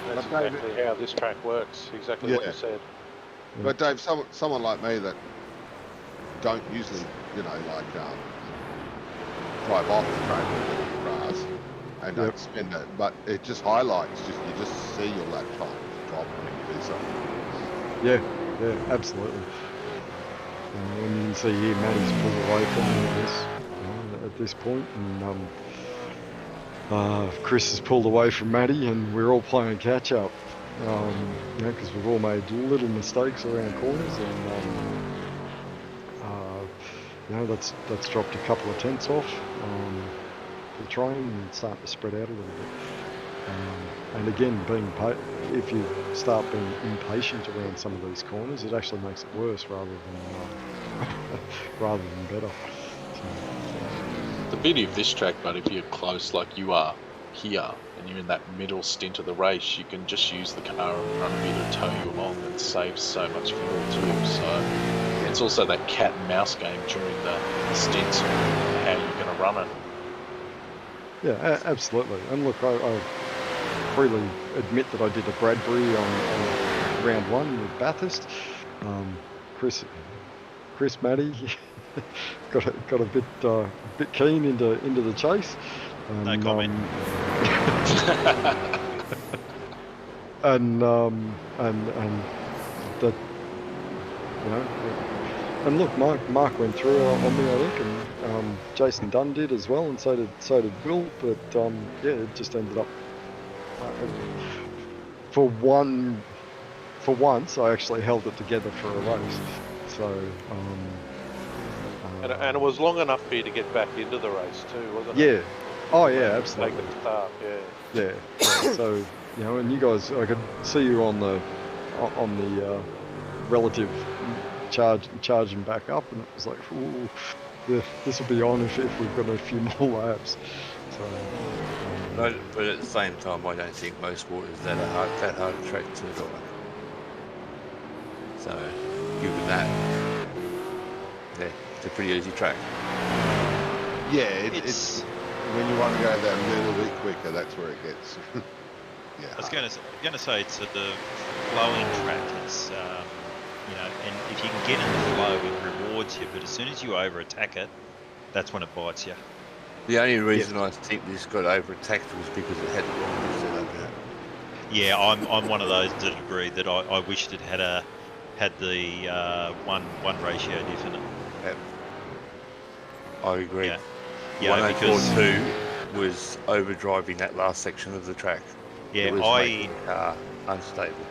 That's exactly how this track works. Exactly what you said. Yeah. But Dave, someone like me that don't usually, drive off the track with the grass and don't spend it, but it just highlights, you just see your lap time drop when you do something. Yeah, absolutely. When you can see here, Matty's pulled away from all this at this point, and Chris has pulled away from Matty, and we're all playing catch up. Because we've all made little mistakes around corners, and that's dropped a couple of tenths off the train and starting to spread out a little bit. And again, if you start being impatient around some of these corners, it actually makes it worse rather than better. So, The beauty of this track, but if you're close like you are here and you're in that middle stint of the race, you can just use the car in front of you to tow you along and save so much fuel too. So it's also that cat and mouse game during the stints of how you're going to run it. Yeah, absolutely. And look, I freely admit that I did a Bradbury on round one with Bathurst. Chris, Matty got a bit keen into the chase. No comment. And that, and look, Mark went through on me, I think, and Jason Dunn did as well, and so did Will. But it just ended up for once I actually held it together for a race. So. And it was long enough for you to get back into the race too, wasn't it? Yeah. Oh yeah, absolutely. Take the start, Yeah. So and you guys, I could see you on the relative charging back up, and it was like, ooh, this will be on if we've got a few more laps. So. But at the same time, I don't think MoSport is that hard a track to drive. So, given that, it's a pretty easy track. Yeah, it's when you want to go that little bit quicker, that's where it gets. I was going to say it's the flowing track. It's and if you can get in the flow, it rewards you. But as soon as you over attack it, that's when it bites you. The only reason I think this got over attacked was because it had the wrong setup in it. Yeah, I'm one of those that agree that I wished it had the one ratio diff in it. Yep. I agree. Yeah, 104.2 was overdriving that last section of the track. Yeah, it was making the car unstable.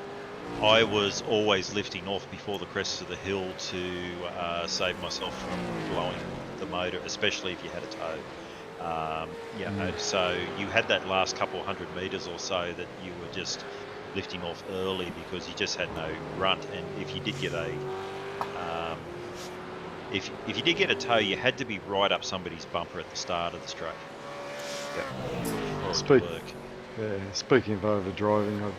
I was always lifting off before the crest of the hill to save myself from blowing the motor, especially if you had a tow. So you had that last couple 100 metres or so that you were just lifting off early because you just had no grunt. And if you did get if you did get a tow, you had to be right up somebody's bumper at the start of the straight. Speaking of overdriving,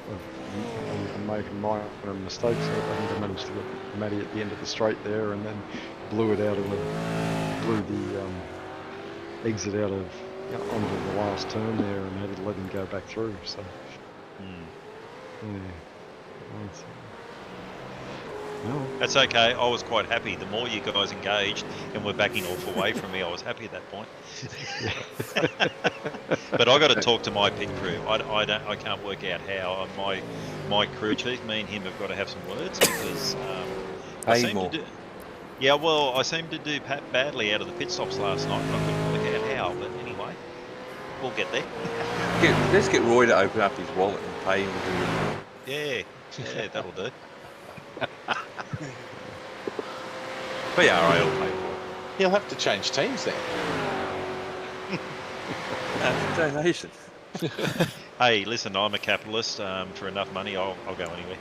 I'm making minor mistakes. I think I managed to get Matty at the end of the straight there, and then blew the exit out of onto the last turn there, and had to let him go back through. So, No. That's okay. I was quite happy. The more you guys engaged and were backing off away from me, I was happy at that point. But I got to talk to my pit crew. I can't work out how. My crew chief, me and him have got to have some words because I Pay seem more. to do. Yeah, well, I seemed to do badly out of the pit stops last night, and I couldn't work out how. But anyway, we'll get there. Let's get Roy to open up his wallet and pay him to do it. Yeah, that'll do. PRA will pay for it. He'll have to change teams then. That's a donation. Hey, listen, I'm a capitalist. For enough money, I'll go anywhere.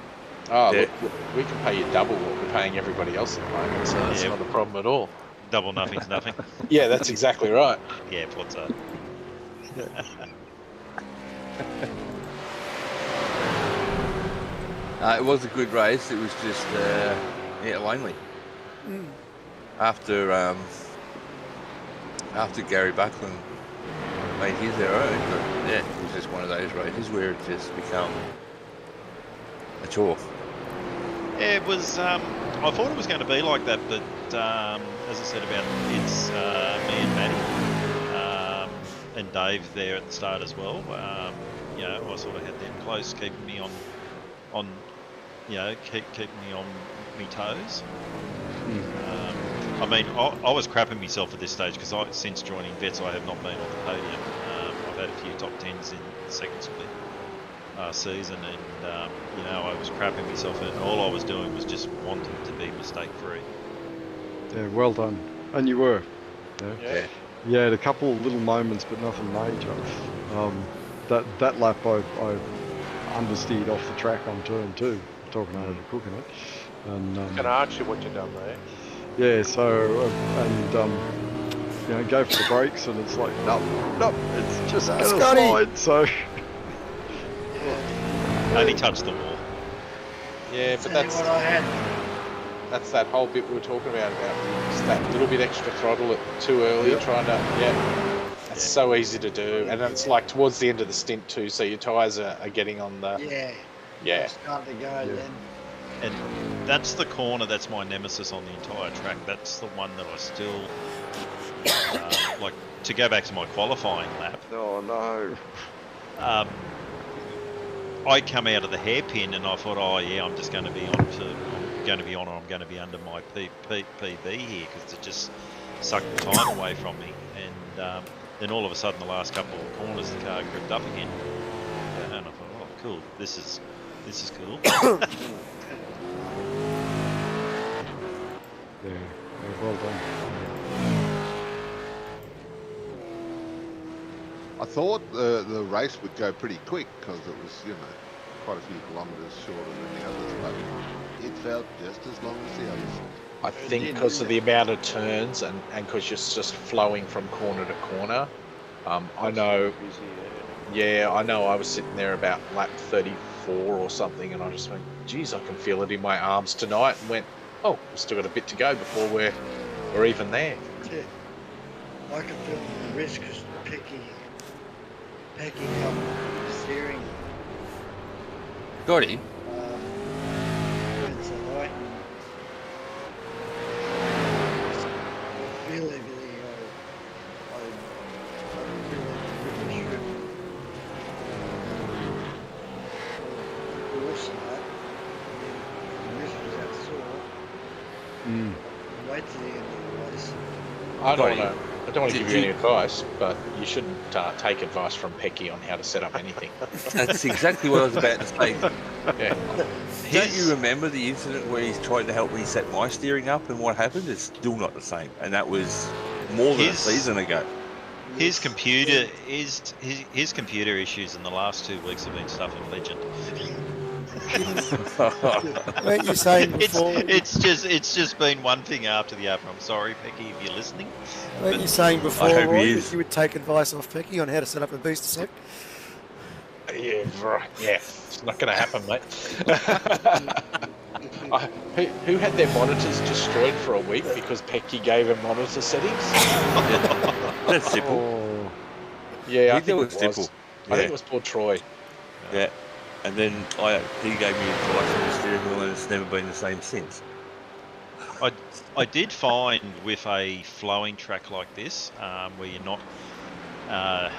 Oh, Yeah. look, we can pay you double what we're paying everybody else at the moment, so that's Yeah. not a problem at all. Double nothing's nothing. Yeah, that's exactly right. Yeah, what's up? It was a good race. It was just lonely. After Gary Buckland made his their own, but yeah, it was just one of those races where it just become a chore. Yeah, it was. I thought it was going to be like that, but as I said about it's me and Matty and Dave there at the start as well. You know, I sort of had them close, keeping me on keeping me on my toes. I mean, I was crapping myself at this stage because since joining Vets, I have not been on the podium. I've had a few top tens in the second split season, and you know, I was crapping myself, and all I was doing was just wanting to be mistake free. Yeah, well done. And you were. Yeah. You had a couple little moments, but nothing major. That lap I understeered off the track on turn 2, talking over cooking it. And Can I ask you what you done there? yeah, so you know, go for the brakes, and it's like nope, it's just out of Scotty. slide. So Only touched the wall. Yeah, but Tell you that's what I had. that's that whole bit we were talking about just that little bit extra throttle too early, trying to It's so easy to do, and it's like towards the end of the stint too, so your tyres are getting on the Yeah. It's starting to go then. And that's the corner that's my nemesis on the entire track. That's the one that I still like to go back to my qualifying lap. Oh no. I come out of the hairpin and I thought, oh yeah, I'm just going to be on or I'm going to be under my PB here because it just sucked the time away from me. And then all of a sudden, the last couple of corners, the car gripped up again, and I thought, oh cool, this is cool. yeah, well done. I thought the race would go pretty quick because it was, you know, quite a few kilometres shorter than the others, but it felt just as long as the others. I think because of the amount of turns and because you're just flowing from corner to corner. I know. Yeah, I know. I was sitting there about lap 34 or something, and I just went, "Geez, I can feel it in my arms tonight." And went, "Oh, we've still got a bit to go before we're even there." Yeah. I can feel the risk is picking up the steering. Got him. It's alright. I feel everything. I feel like the strip. Awesome, that. The wrist was out sore. Wait till the end of the race. I don't want to Did give you any you- advice, but you shouldn't take advice from Pecky on how to set up anything. That's exactly what I was about to say. Yeah. Don't you remember the incident where he's tried to help me set my steering up, and what happened? It's still not the same, and that was more than a season ago. His computer his computer issues in the last 2 weeks have been stuff of legend. Weren't you saying before? It's just been one thing after the other. I'm sorry, Pecky, if you're listening. Weren't you saying before, I hope he Roy, is. that you would take advice off Pecky on how to set up a booster set? Yeah, right. Yeah, it's not going to happen, mate. Who had their monitors destroyed for a week because Pecky gave them monitor settings? That's simple. Oh, Yeah, I think think it it was was. simple. I think Yeah. it was poor Troy. Yeah. And then he gave me advice on the steering wheel, and it's never been the same since. I did find with a flowing track like this, where you're not,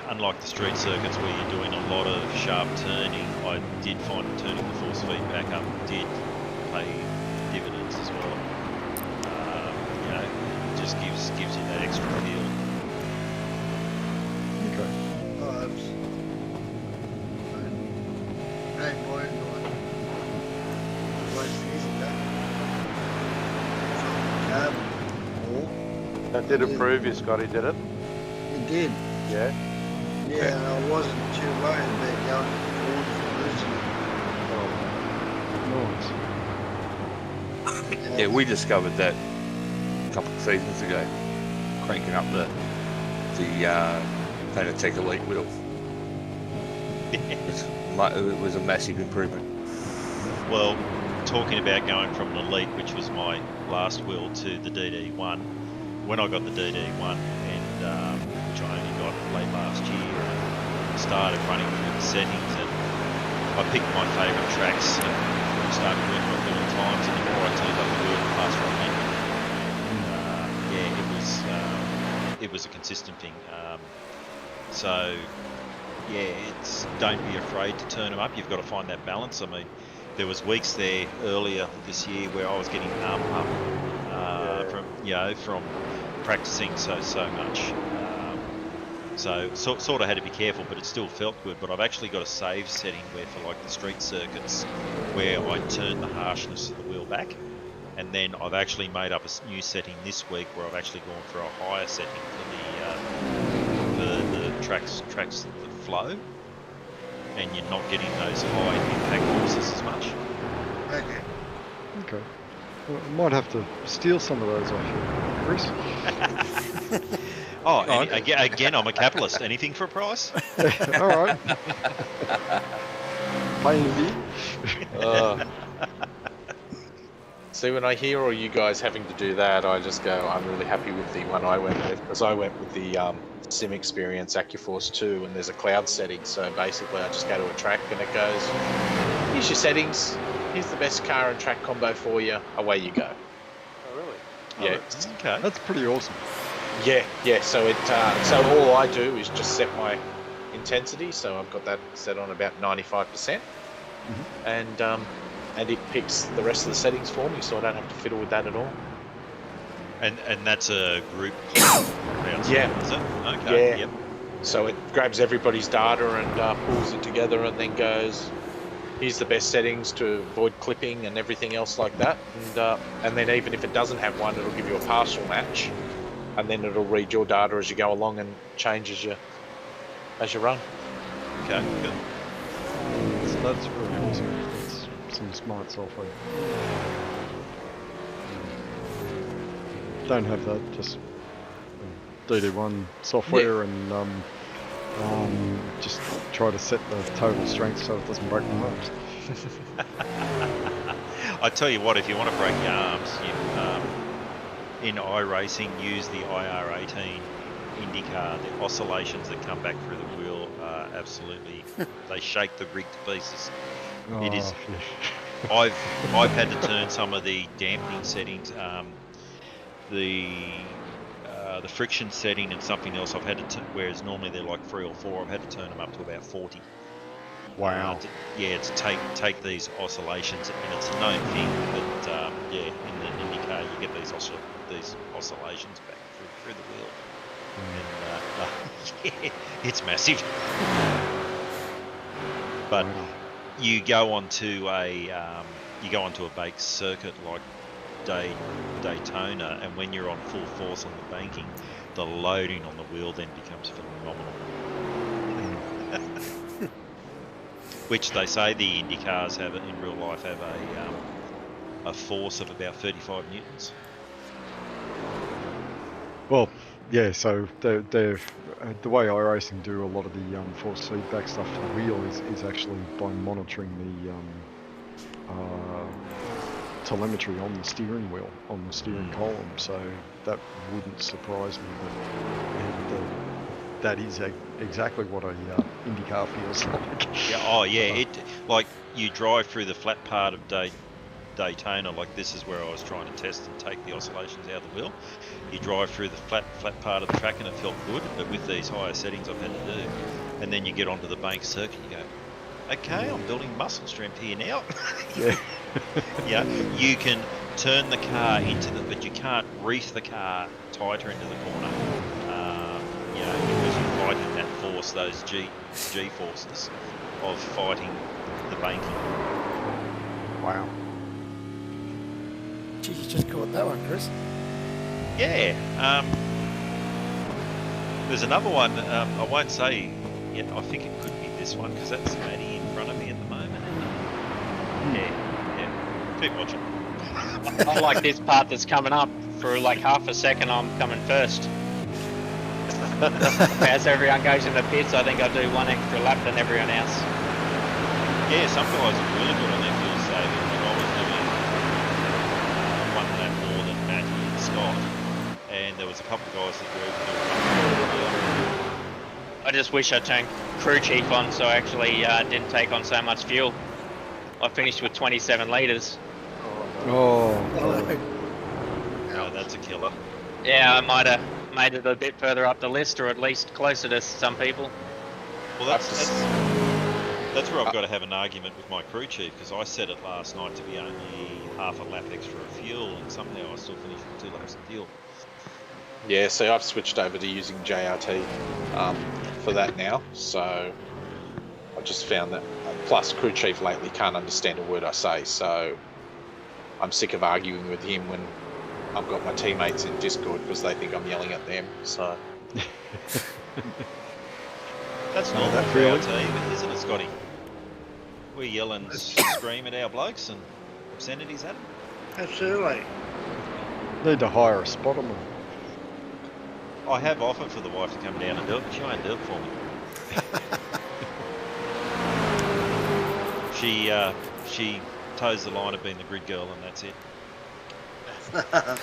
unlike the street circuits where you're doing a lot of sharp turning, I did find turning the force feed back up did pay dividends as well. You know, it just gives you that extra feel. Okay. Oh, it's great boy, That did improve you, Scotty, did it? It did. Yeah. Yeah, and I wasn't too worried about going forward for losing. Nice. Yeah, we discovered that a couple of seasons ago, cranking up the Fanatec Elite wheel. It was a massive improvement. Well, talking about going from an Elite, which was my last wheel, to the DD1, when I got the DD1, and which I only got late last year, and started running through the settings, and I picked my favourite tracks and started working on doing times, and the more I turned up the wheel, the faster I went. It was a consistent thing. So yeah, don't be afraid to turn them up. You've got to find that balance. I mean, there was weeks there earlier this year where I was getting up from practicing so much. So sort of had to be careful, but it still felt good. But I've actually got a save setting where for like the street circuits where I turn the harshness of the wheel back. And then I've actually made up a new setting this week where I've actually gone for a higher setting for the tracks that flow, and you're not getting those high impact forces as much. Okay. Okay. Well, I might have to steal some of those off you, Chris. Again, I'm a capitalist. Anything for a price? All right. Paying me. See, when I hear all you guys having to do that, I just go, I'm really happy with the one I went with, because I went with the Sim Experience AccuForce 2, and there's a cloud setting, so basically I just go to a track and it goes, here's your settings, here's the best car and track combo for you, away you go. Oh, really? Yeah. Okay. That's pretty awesome. Yeah, so so all I do is just set my intensity, so I've got that set on about 95%, and it picks the rest of the settings for me, so I don't have to fiddle with that at all. And that's a group round, Yeah. is it? Okay. Yeah. Yep. So it grabs everybody's data and pulls it together, and then goes, here's the best settings to avoid clipping and everything else like that. And then even if it doesn't have one, it'll give you a partial match, and then it'll read your data as you go along and change as you run. Okay. Good. So that's really awesome. That's some smart software. Don't have that, just DD1 software, and just try to set the total strength so it doesn't break my arms. I tell you what, if you want to break your arms, in iRacing, use the IR18 IndyCar. The oscillations that come back through the wheel are absolutely, they shake the rig to pieces. It is. I've had to turn some of the dampening settings, the friction setting and something else. I've had to, whereas normally they're like 3 or 4, I've had to turn them up to about 40. Wow. To take these oscillations, and it's a known thing, but in the IndyCar you get these oscillations back through the wheel, and it's massive. But you go onto a baked circuit like Daytona, and when you're on full force on the banking, the loading on the wheel then becomes phenomenal. Which they say the Indy cars have in real life have a force of about 35 newtons. Well, yeah. So they're the way iRacing do a lot of the force feedback stuff for the wheel is actually by monitoring the telemetry on the steering wheel, on the steering column. So that wouldn't surprise me that that is exactly what a IndyCar feels like. Yeah. Oh, yeah. It like you drive through the flat part of Daytona. Like this is where I was trying to test and take the oscillations out of the wheel. You drive through the flat part of the track and it felt good, but with these higher settings I've had to do, and then you get onto the bank circuit, you go, okay, I'm building muscle strength here now. Yeah. Yeah, you can turn the car into the, but you can't reef the car tighter into the corner. You know, because you're fighting that force, those G forces of fighting the banking. Wow. Gee, you just caught that one, Chris. Yeah. There's another one. I won't say yet. I think it could be this one because that's Maddie in front of me at the moment. Yeah. Keep watching. I like this part that's coming up. For like half a second, I'm coming first. As everyone goes in the pits, I think I do one extra lap than everyone else. Yeah, some guys are really good on their fuel saving. Like I was doing one lap more than Matty and Scott, and there was a couple of guys that were able to. I just wish I turned crew chief on so I actually didn't take on so much fuel. I finished with 27 litres. Oh. Oh, that's a killer. Yeah, I might have made it a bit further up the list, or at least closer to some people. Well, that's where I've got to have an argument with my crew chief because I set it last night to be only half a lap extra of fuel, and somehow I still finished with 2 laps of fuel. Yeah, so I've switched over to using JRT for that now. So I just found that. Plus, crew chief lately can't understand a word I say, so I'm sick of arguing with him when I've got my teammates in Discord because they think I'm yelling at them. So that's not that for our team, isn't it, Scotty? We yell and scream at our blokes and obscenities at them. Absolutely. Need to hire a spotter man. I have offered for the wife to come down and do it, but she won't do it for me. She toes the line of being the grid girl, and that's it.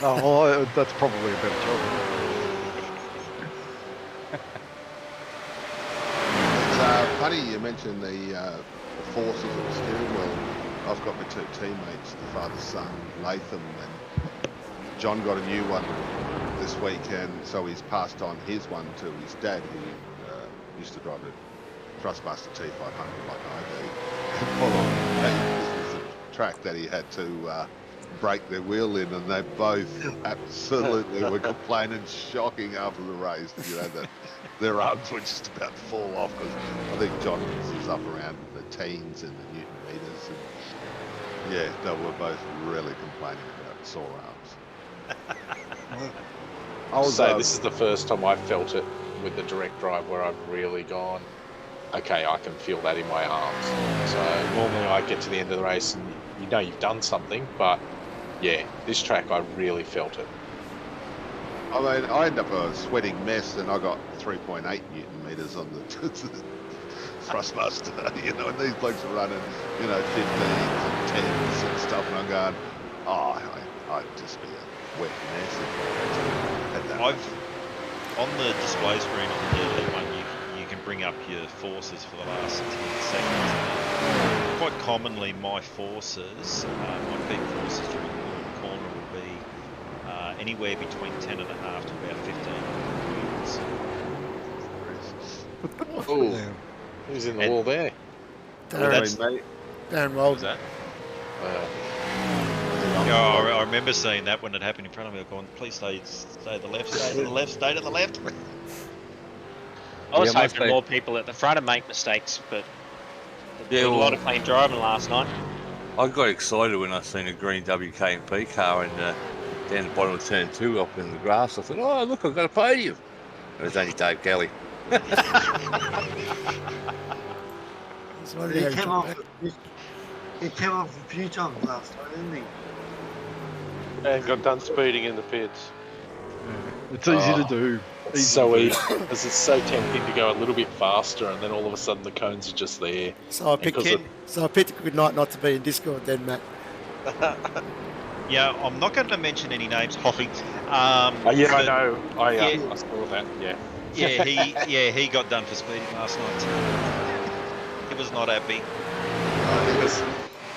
Oh, that's probably a better job. It's funny you mentioned the forces of the steering wheel. I've got my 2 teammates, the father-son, Latham, and John got a new one this week, and so he's passed on his one to his dad, who used to drive a Thrustmaster T500 like I do. This was a track that he had to break their wheel in, and they both absolutely were complaining, shocking after the race. You know that their arms would just about fall off because I think John was up around the teens in the Newton meters, and yeah, they were both really complaining about sore arms. I would say this is the first time I've felt it with the direct drive where I've really gone, okay, I can feel that in my arms. So normally I get to the end of the race and you know you've done something, but yeah, this track I really felt it. I mean, I ended up a sweating mess, and I got 3.8 Newton meters on the Thrustmaster, you know, and these blokes are running, you know, 15s and 10s and stuff, and I'm going, oh, I'd just be a wet mess if I had that. On the display screen on the DLE one, you can bring up your forces for the last 10 seconds. Quite commonly, my forces, my peak forces during the corner will be anywhere between 10.5 to about 15 newtons. Oh, who's in the wall there? Darren What Roll. was that? I remember seeing that when it happened in front of me. I'm going, please stay to the left, stay to the left, stay to the left. I was hoping more people at the front would make mistakes, but there was a lot of clean driving last night. I got excited when I seen a green WK&P car and down the bottom of turn 2 up in the grass. I thought, oh, look, I've got a podium. It was only Dave Kelly. He came off a few times last night, didn't he? And got done speeding in the pits. It's easy to do. It's so easy because it's so tempting to go a little bit faster, and then all of a sudden the cones are just there. So I picked a good night not to be in Discord then, Matt. Yeah, I'm not going to mention any names, Hoppy. I know. I saw that. Yeah. he got done for speeding last night. He was not happy.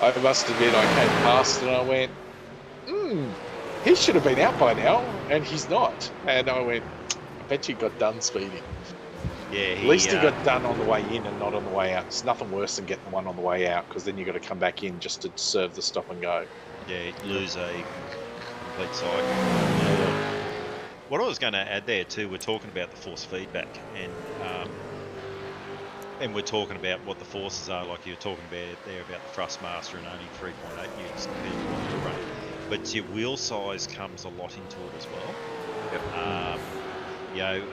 I must admit, I came past and I went, he should have been out by now, and he's not. And I went, I bet you got done speeding. Yeah, At least he got done on the way in and not on the way out. It's nothing worse than getting the one on the way out, because then you've got to come back in just to serve the stop and go. Yeah, lose a complete cycle. What I was going to add there too, we're talking about the force feedback, and we're talking about what the forces are, like you were talking about there about the Thrustmaster and only 3.8 newtons compared to what you're running. But your wheel size comes a lot into it as well. Yep.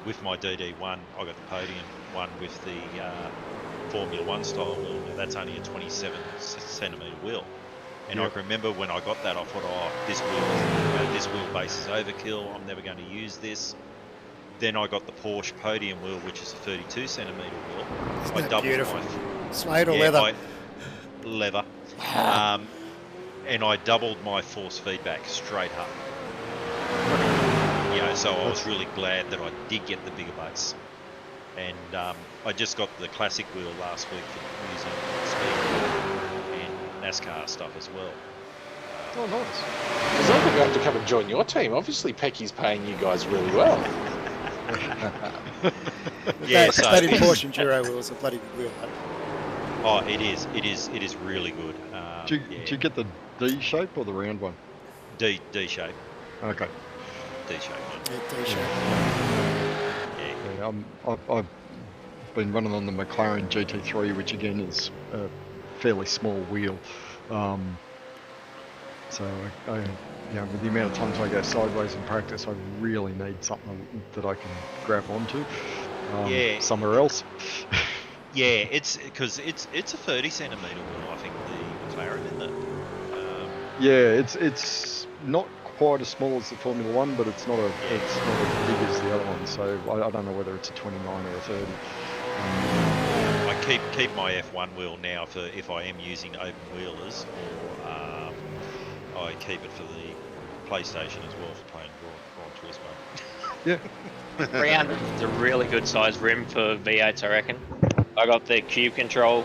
With my DD1, I got the podium one with the Formula 1 style wheel. Now that's only a 27 centimetre wheel. And I can remember when I got that, I thought, this wheelbase is overkill. I'm never going to use this. Then I got the Porsche podium wheel, which is a 32 centimetre wheel. Isn't that beautiful? Suede or leather? Leather. And I doubled my force feedback straight up. So I was really glad that I did get the bigger base. And I just got the classic wheel last week for using speed and NASCAR stuff as well. Oh, nice. Because I'm going to have to come and join your team. Obviously, Pecky's paying you guys really well. That in Porsche Enduro wheel is a bloody good wheel. Oh, it is really good. Do you get the D shape or the round one? D shape. Okay. D shape one. Yeah, D shape. Yeah, I've been running on the McLaren GT3, which again is a fairly small wheel. So with the amount of times I go sideways in practice, I really need something that I can grab onto somewhere else. Yeah, it's because it's a 30 centimetre wheel, I think, the McLaren, isn't it? It's not quite as small as the Formula 1, but it's not as big as the other one. So I don't know whether it's a 29 or a 30. I keep my F1 wheel now for if I am using open wheelers, or I keep it for the PlayStation as well for playing Grand Turismo. Yeah. 300 is a really good size rim for V8s, I reckon. I got the Cube Control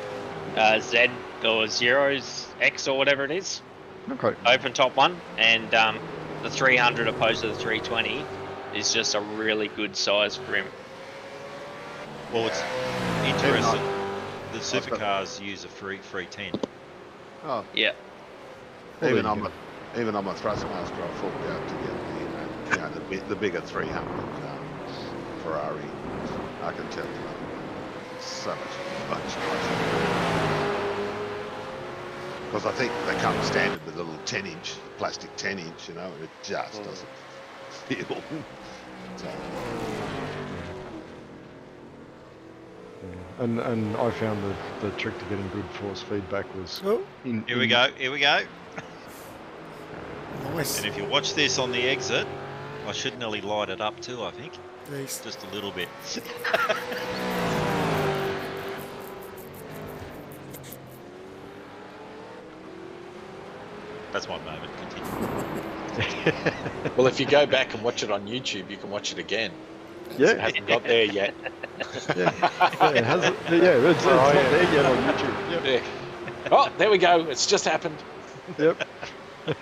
Z or Zeros X or whatever it is. Okay. Open top one, and the 300 opposed to the 320 is just a really good size rim. Well, it's interesting. The supercars use a 310. Oh. Yeah. Even on my Thrustmaster, I forked out to get the bigger 300 Ferrari. I can tell you, it's so much nicer. Because I think they come standard with a little 10-inch plastic 10-inch, and it just doesn't feel. So. And I found the trick to getting good force feedback was Here we go. Nice. And if you watch this on the exit, I should nearly light it up too, I think. Nice. Just a little bit. That's my moment. Continue. Well, if you go back and watch it on YouTube, you can watch it again. Yeah. It hasn't got there yet. It hasn't. Yeah, it's not there yet on YouTube. Yep. Yeah. Oh, there we go. It's just happened. Yep. You're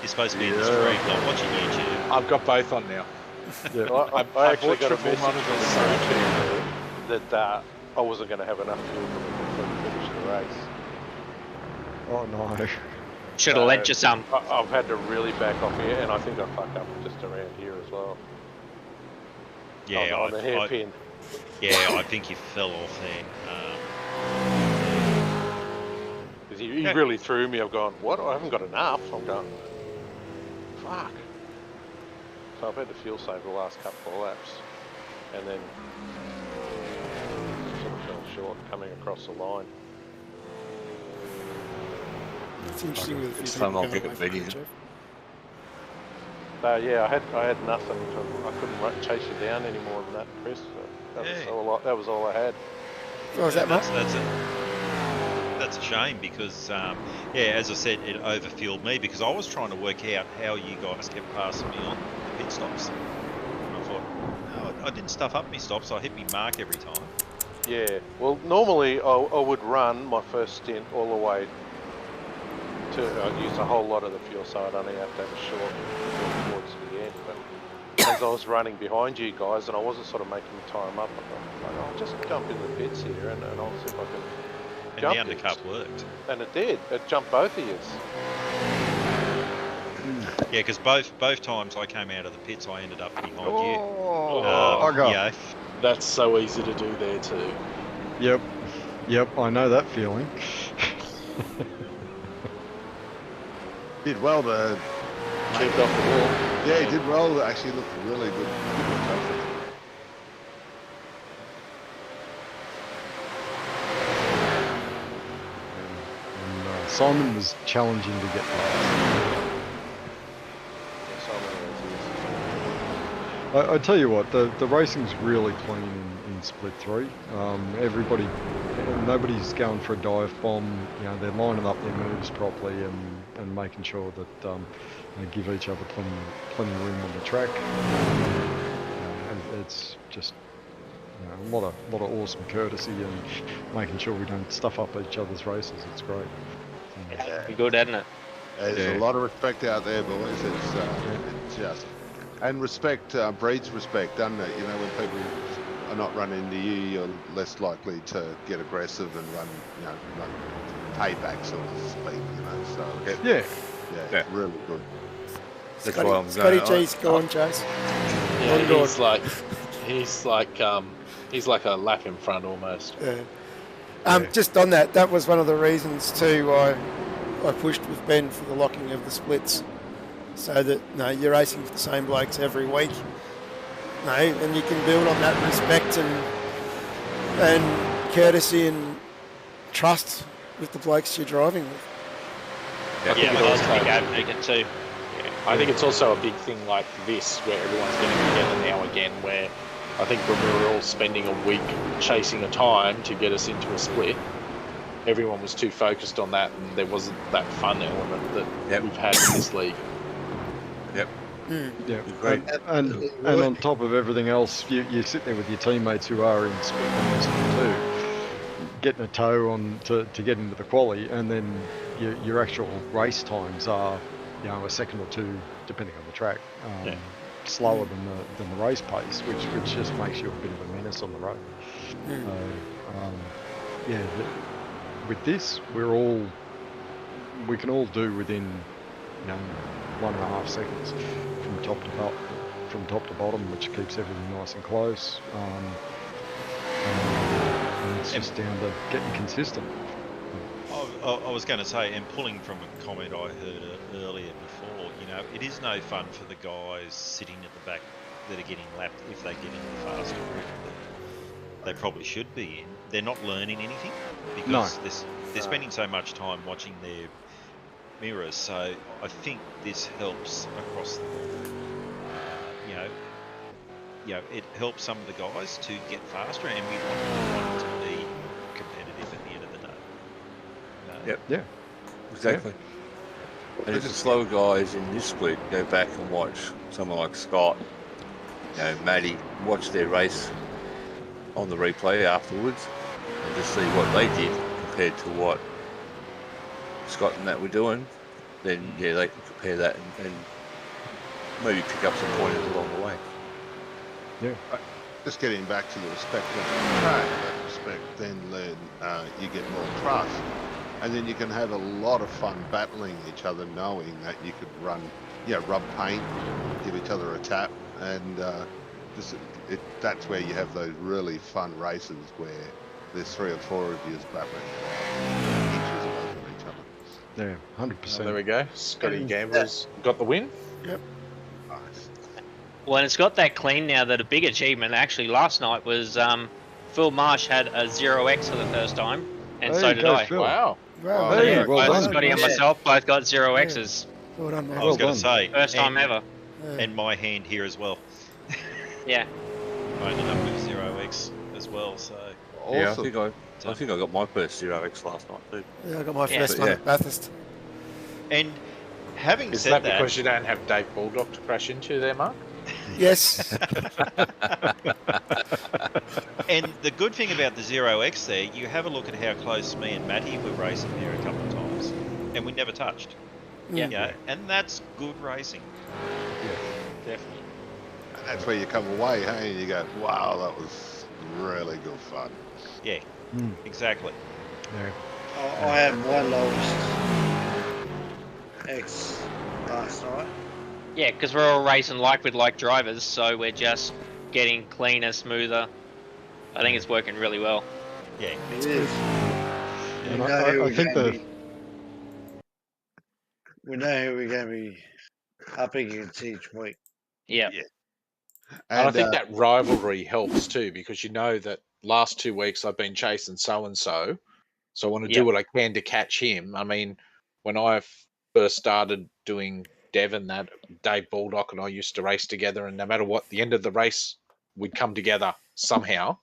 supposed to be in the stream, not watching YouTube. I've got both on now. Yeah. Well, I actually got a message from YouTube that I wasn't going to have enough fuel to finish the race. Oh no. Should have lent you some. I've had to really back off here, and I think I fucked up just around here as well. Yeah, on the hairpin. I think you fell off there. Because he really threw me. I've gone, what? I haven't got enough. I'm going, fuck. So I've had to fuel save the last couple of laps, and then sort of fell short coming across the line. It's interesting with a few It's people time I'll going get away a from video. it, Jeff. Yeah, I had nothing. I couldn't chase you down any more than that, Chris. So that was all I had. What was that, Mark? That's a shame because, as I said, it overfueled me because I was trying to work out how you guys kept passing me on the pit stops. And I thought, I didn't stuff up my stops. I hit me mark every time. Yeah. Well, normally I would run my first stint all the way to. I'd use a whole lot of the fuel, so I'd only have to have a short towards the end. But as I was running behind you guys, and I wasn't sort of making the time up, I thought, I'll just jump in the pits here, and I'll see if I can. And the undercut worked. And it did. It jumped both of you. Yeah, because both times I came out of the pits, I ended up behind you. I got. Yeah, That's so easy to do there too. Yep, I know that feeling. Did well to Kept off the wall. Yeah, he did well. Actually, looked really good. And Simon was challenging to get past. I tell you what, the racing's really clean in Split 3. Nobody's going for a dive bomb. You know, they're lining up their moves properly and making sure that they give each other plenty of room on the track. And it's just a lot of awesome courtesy and making sure we don't stuff up each other's races. It's great. Yeah, be good, isn't it? There's a lot of respect out there, boys. It's just. And respect breeds respect, doesn't it? You know, when people are not running into you, you're less likely to get aggressive and run, payback, so to speak. You know, so yeah, really good. That's why I'm Scotty going. G's gone, Chase. Yeah, he's like a lap in front almost. Yeah. Just on that was one of the reasons too I pushed with Ben for the locking of the splits. So that you're racing for the same blokes every week, and you can build on that respect and courtesy and trust with the blokes you're driving with. Yeah, I was a big advocate too. Yeah. I think it's also a big thing like this where everyone's getting together now again. Where I think when we were all spending a week chasing a time to get us into a split, everyone was too focused on that, and there wasn't that fun element that we've had in this league. Yep. Yeah, and on top of everything else, you sit there with your teammates who are in Split 1 and Split 2, getting a tow on to get into the quali, and then your actual race times are, a second or two, depending on the track, slower than the race pace, which just makes you a bit of a menace on the road. With this, we can all do within 1.5 seconds from top to bottom, which keeps everything nice and close. And it's just down to getting consistent. I was going to say, and pulling from a comment I heard earlier before, it is no fun for the guys sitting at the back that are getting lapped if they get in the faster group that they probably should be in. They're not learning anything because they're spending so much time watching their mirrors, so I think this helps across the board. It helps some of the guys to get faster, and we want to be competitive at the end of the day. Yep. Yeah. Exactly. And if the slow guys in this split go back and watch someone like Scott, Matty, watch their race on the replay afterwards, and just see what they did compared to what Scott and that were doing, then they can compare that and maybe pick up some pointers along the way. Yeah. Just getting back to the respect of the track, that respect then you get more trust, and then you can have a lot of fun battling each other, knowing that you could run, rub paint, give each other a tap, and that's where you have those really fun races where there's 3 or 4 of you battling. Yeah, 100%. There we go. Scotty Gamblers got the win. Yep. Nice. Well, and it's got that clean now that a big achievement actually last night was Phil Marsh had a 0x for the first time, and so did I. Phil. Wow. Hey, well Both done. Scotty and myself both got 0x's. Well done, mate. I was going to say, First time ever. and my hand here as well. Yeah. I ended up with 0x as well, so. Awesome. Yeah, I think I got my first 0x last night too. Yeah, I got my first one at Bathurst. And having Is said that because you don't have Dave Baldock to crash into there, Mark? Yes. And the good thing about the 0X there, you have a look at how close me and Matty were racing there a couple of times, and we never touched. Yeah. Yeah, and that's good racing. Definitely. And that's where you come away, hey, and you go, wow, that was really good fun. Yeah, Mm. exactly. Yeah. I had my lowest X last night. Yeah, because we're all racing like with like drivers, so we're just getting cleaner, smoother. I think it's working really well. Yeah. It is. We And know who I we're think gonna the be. We know who we're going to be up against each week. Yeah. And I And think that rivalry helps too, because you know that last 2 weeks I've been chasing so and so I want to do Yep. what I can to catch him. I mean, when I first started doing Devon, that Dave Baldock and I used to race together, and no matter what, the end of the race, we'd come together somehow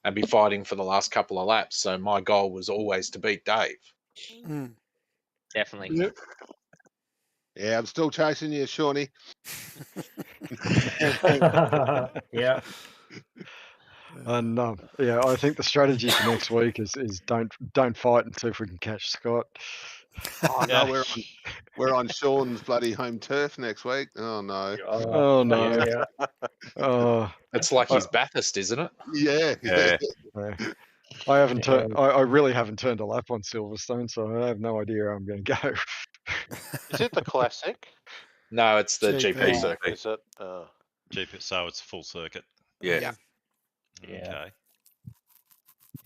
and be fighting for the last couple of laps. So my goal was always to beat Dave. Mm. Definitely. Yep. yeah, I'm still chasing you, Shawnee. Yeah. and yeah, I think the strategy for next week is don't fight and see if we can catch Scott. Oh no, we're on Sean's bloody home turf next week. Oh no. Oh no. Yeah. Oh It's like he's Bathurst, isn't it? Yeah. Yeah. yeah. I haven't turned. I really haven't turned a lap on Silverstone, so I have no idea how I'm going to go. Is it the classic? No, it's the GP. GP circuit. Is it? So it's a full circuit. Yeah. Yeah. Okay.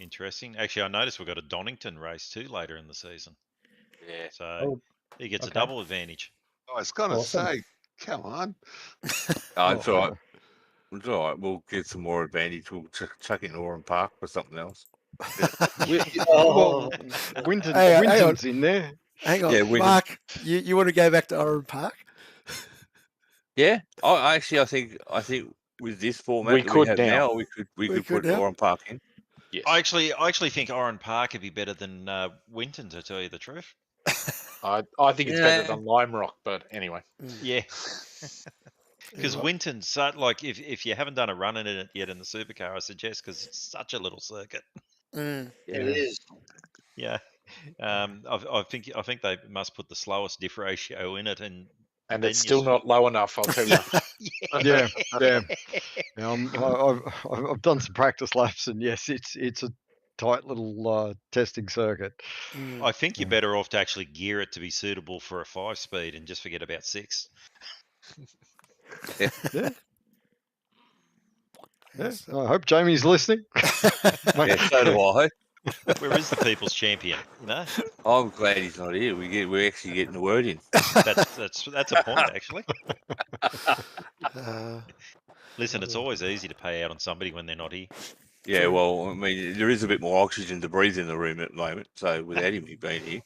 Interesting. Actually, I noticed we've got a Donington race too later in the season. Yeah. So Oh, he gets okay. a double advantage. I was gonna Awesome. say, come on. Oh, it's all right. It's all right. We'll get some more advantage. We'll chuck it in Oran Park or something else. Oh, Well, Winton's Hang on. in there. Hang on, Yeah, we can- Mark. You want to go back to Oran Park? Yeah. I think with this format We that could we have now. now, we could could put now. Oran Park in. Yes. I actually think Oran Park would be better than Winton, to tell you the truth. I think it's better than Lime Rock, but anyway. Yeah. Because Yeah. Winton's like, if you haven't done a run in it yet in the supercar, I suggest, because it's such a little circuit. Mm. it is. Yeah. I think they must put the slowest diff ratio in it, and And then it's still not low enough, I'll tell you. Yeah. I've done some practice laps, and yes, it's a tight little testing circuit. Mm. I think you're better off to actually gear it to be suitable for a 5-speed and just forget about 6. Yeah. Yes. I hope Jamie's listening. Yeah, so do I. Where is the people's champion? You know, I'm glad he's not here. We're actually getting the word in. that's a point actually. Uh, Listen, it's always easy to pay out on somebody when they're not here. Yeah, True. well, I mean, there is a bit more oxygen to breathe in the room at the moment. So without him being here,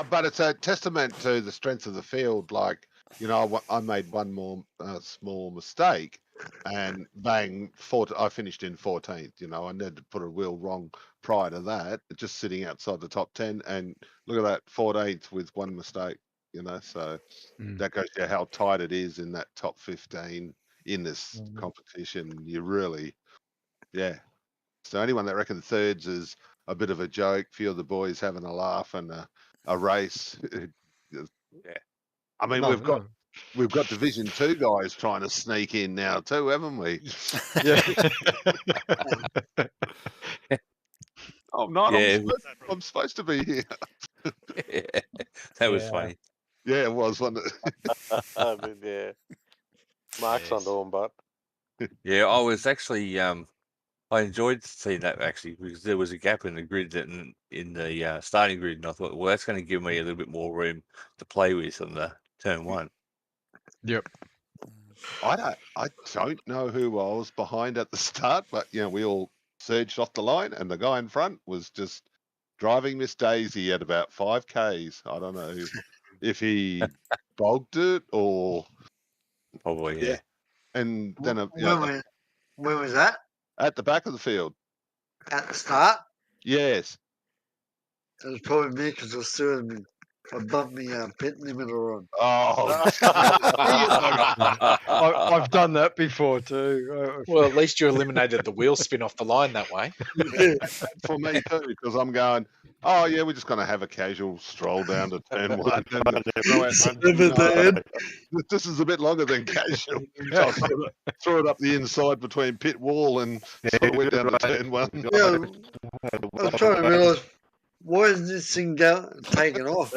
But it's a testament to the strength of the field. Like, you know, I made one more small mistake, and bang, I finished in 14th. You know, I needed to put a wheel wrong prior to that, just sitting outside the top 10. And look at that, 14th with one mistake. You know, so that goes to how tight it is in that top 15 in this competition. You really, yeah. So anyone that reckons thirds is a bit of a joke, few of the boys having a laugh and a race. yeah. I mean, we've got Division 2 guys trying to sneak in now too, haven't we? Yeah. Oh, not. Yeah. I'm supposed to be here. That was funny. Yeah, it was, wasn't it? I mean, yeah. Mark's on Dawn, but Yeah, I was actually I enjoyed seeing that actually because there was a gap in the grid in the starting grid, and I thought, well, that's going to give me a little bit more room to play with on the turn one. Yep. I don't know who I was behind at the start, but you know, we all surged off the line, and the guy in front was just driving Miss Daisy at about 5Ks. I don't know if he bogged it or Probably, yeah. And then When was that? at the back of the field. At the start? Yes. It was probably me because I was still in I bumped me pit limiter on. Oh, I've done that before too. Well, at least you eliminated the wheel spin off the line that way. for me too, because I'm going, oh yeah, we're just going to have a casual stroll down to turn one. And I went, this is a bit longer than casual. So I sort of threw it up the inside between pit wall and sort of went down to turn one. Yeah, I was trying to realise, why is this thing taking off?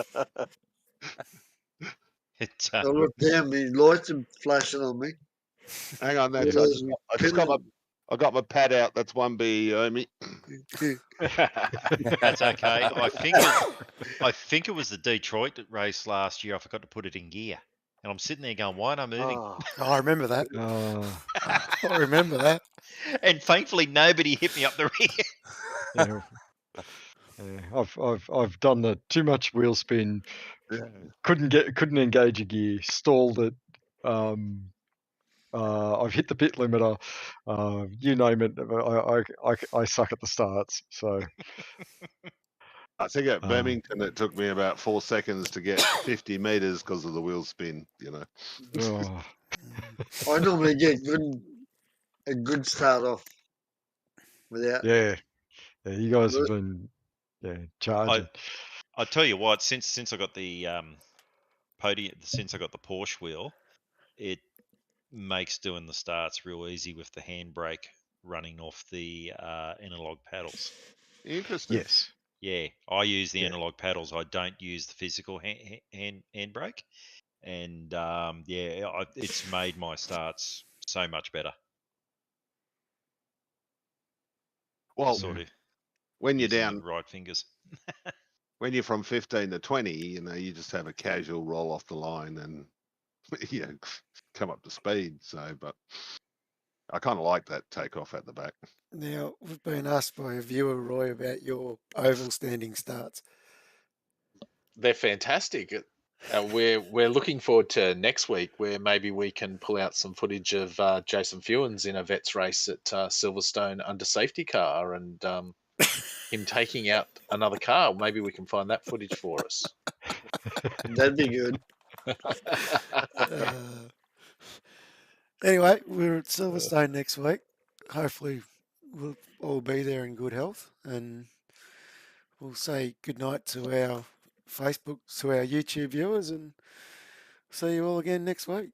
It, I looked down, my lights are flashing on me. Hang on, that's Realised I got my pad out. That's one B, me. that's okay. I think it was the Detroit race last year. I forgot to put it in gear, and I'm sitting there going, "Why am I moving?" Oh, Oh, I remember that. I remember that. And thankfully, nobody hit me up the rear. I've done the too much wheel spin. Yeah. Couldn't engage a gear. Stalled it. I've hit the pit limiter. You name it. I suck at the starts. So I think at Birmingham it took me about 4 seconds to get 50 meters because of the wheel spin. I normally get a good start off without. Yeah, you guys have been charging. I tell you what, since I got the podium, since I got the Porsche wheel, it makes doing the starts real easy with the handbrake running off the analog paddles. Interesting. Yes. Yeah, I use the analog paddles. I don't use the physical handbrake, and it's made my starts so much better. Well, Sort of when you're using down, the right fingers. when you're from 15 to 20, you just have a casual roll off the line and come up to speed. So, but I kind of like that takeoff at the back. Now, we've been asked by a viewer, Roy, about your oval standing starts. They're fantastic. We're looking forward to next week, where maybe we can pull out some footage of Jason Fewens in a vets race at Silverstone under safety car, and him taking out another car. Maybe we can find that footage for us. That'd be good. Anyway, we're at Silverstone next week. Hopefully, we'll all be there in good health, and we'll say goodnight to our Facebook, to our YouTube viewers, and see you all again next week.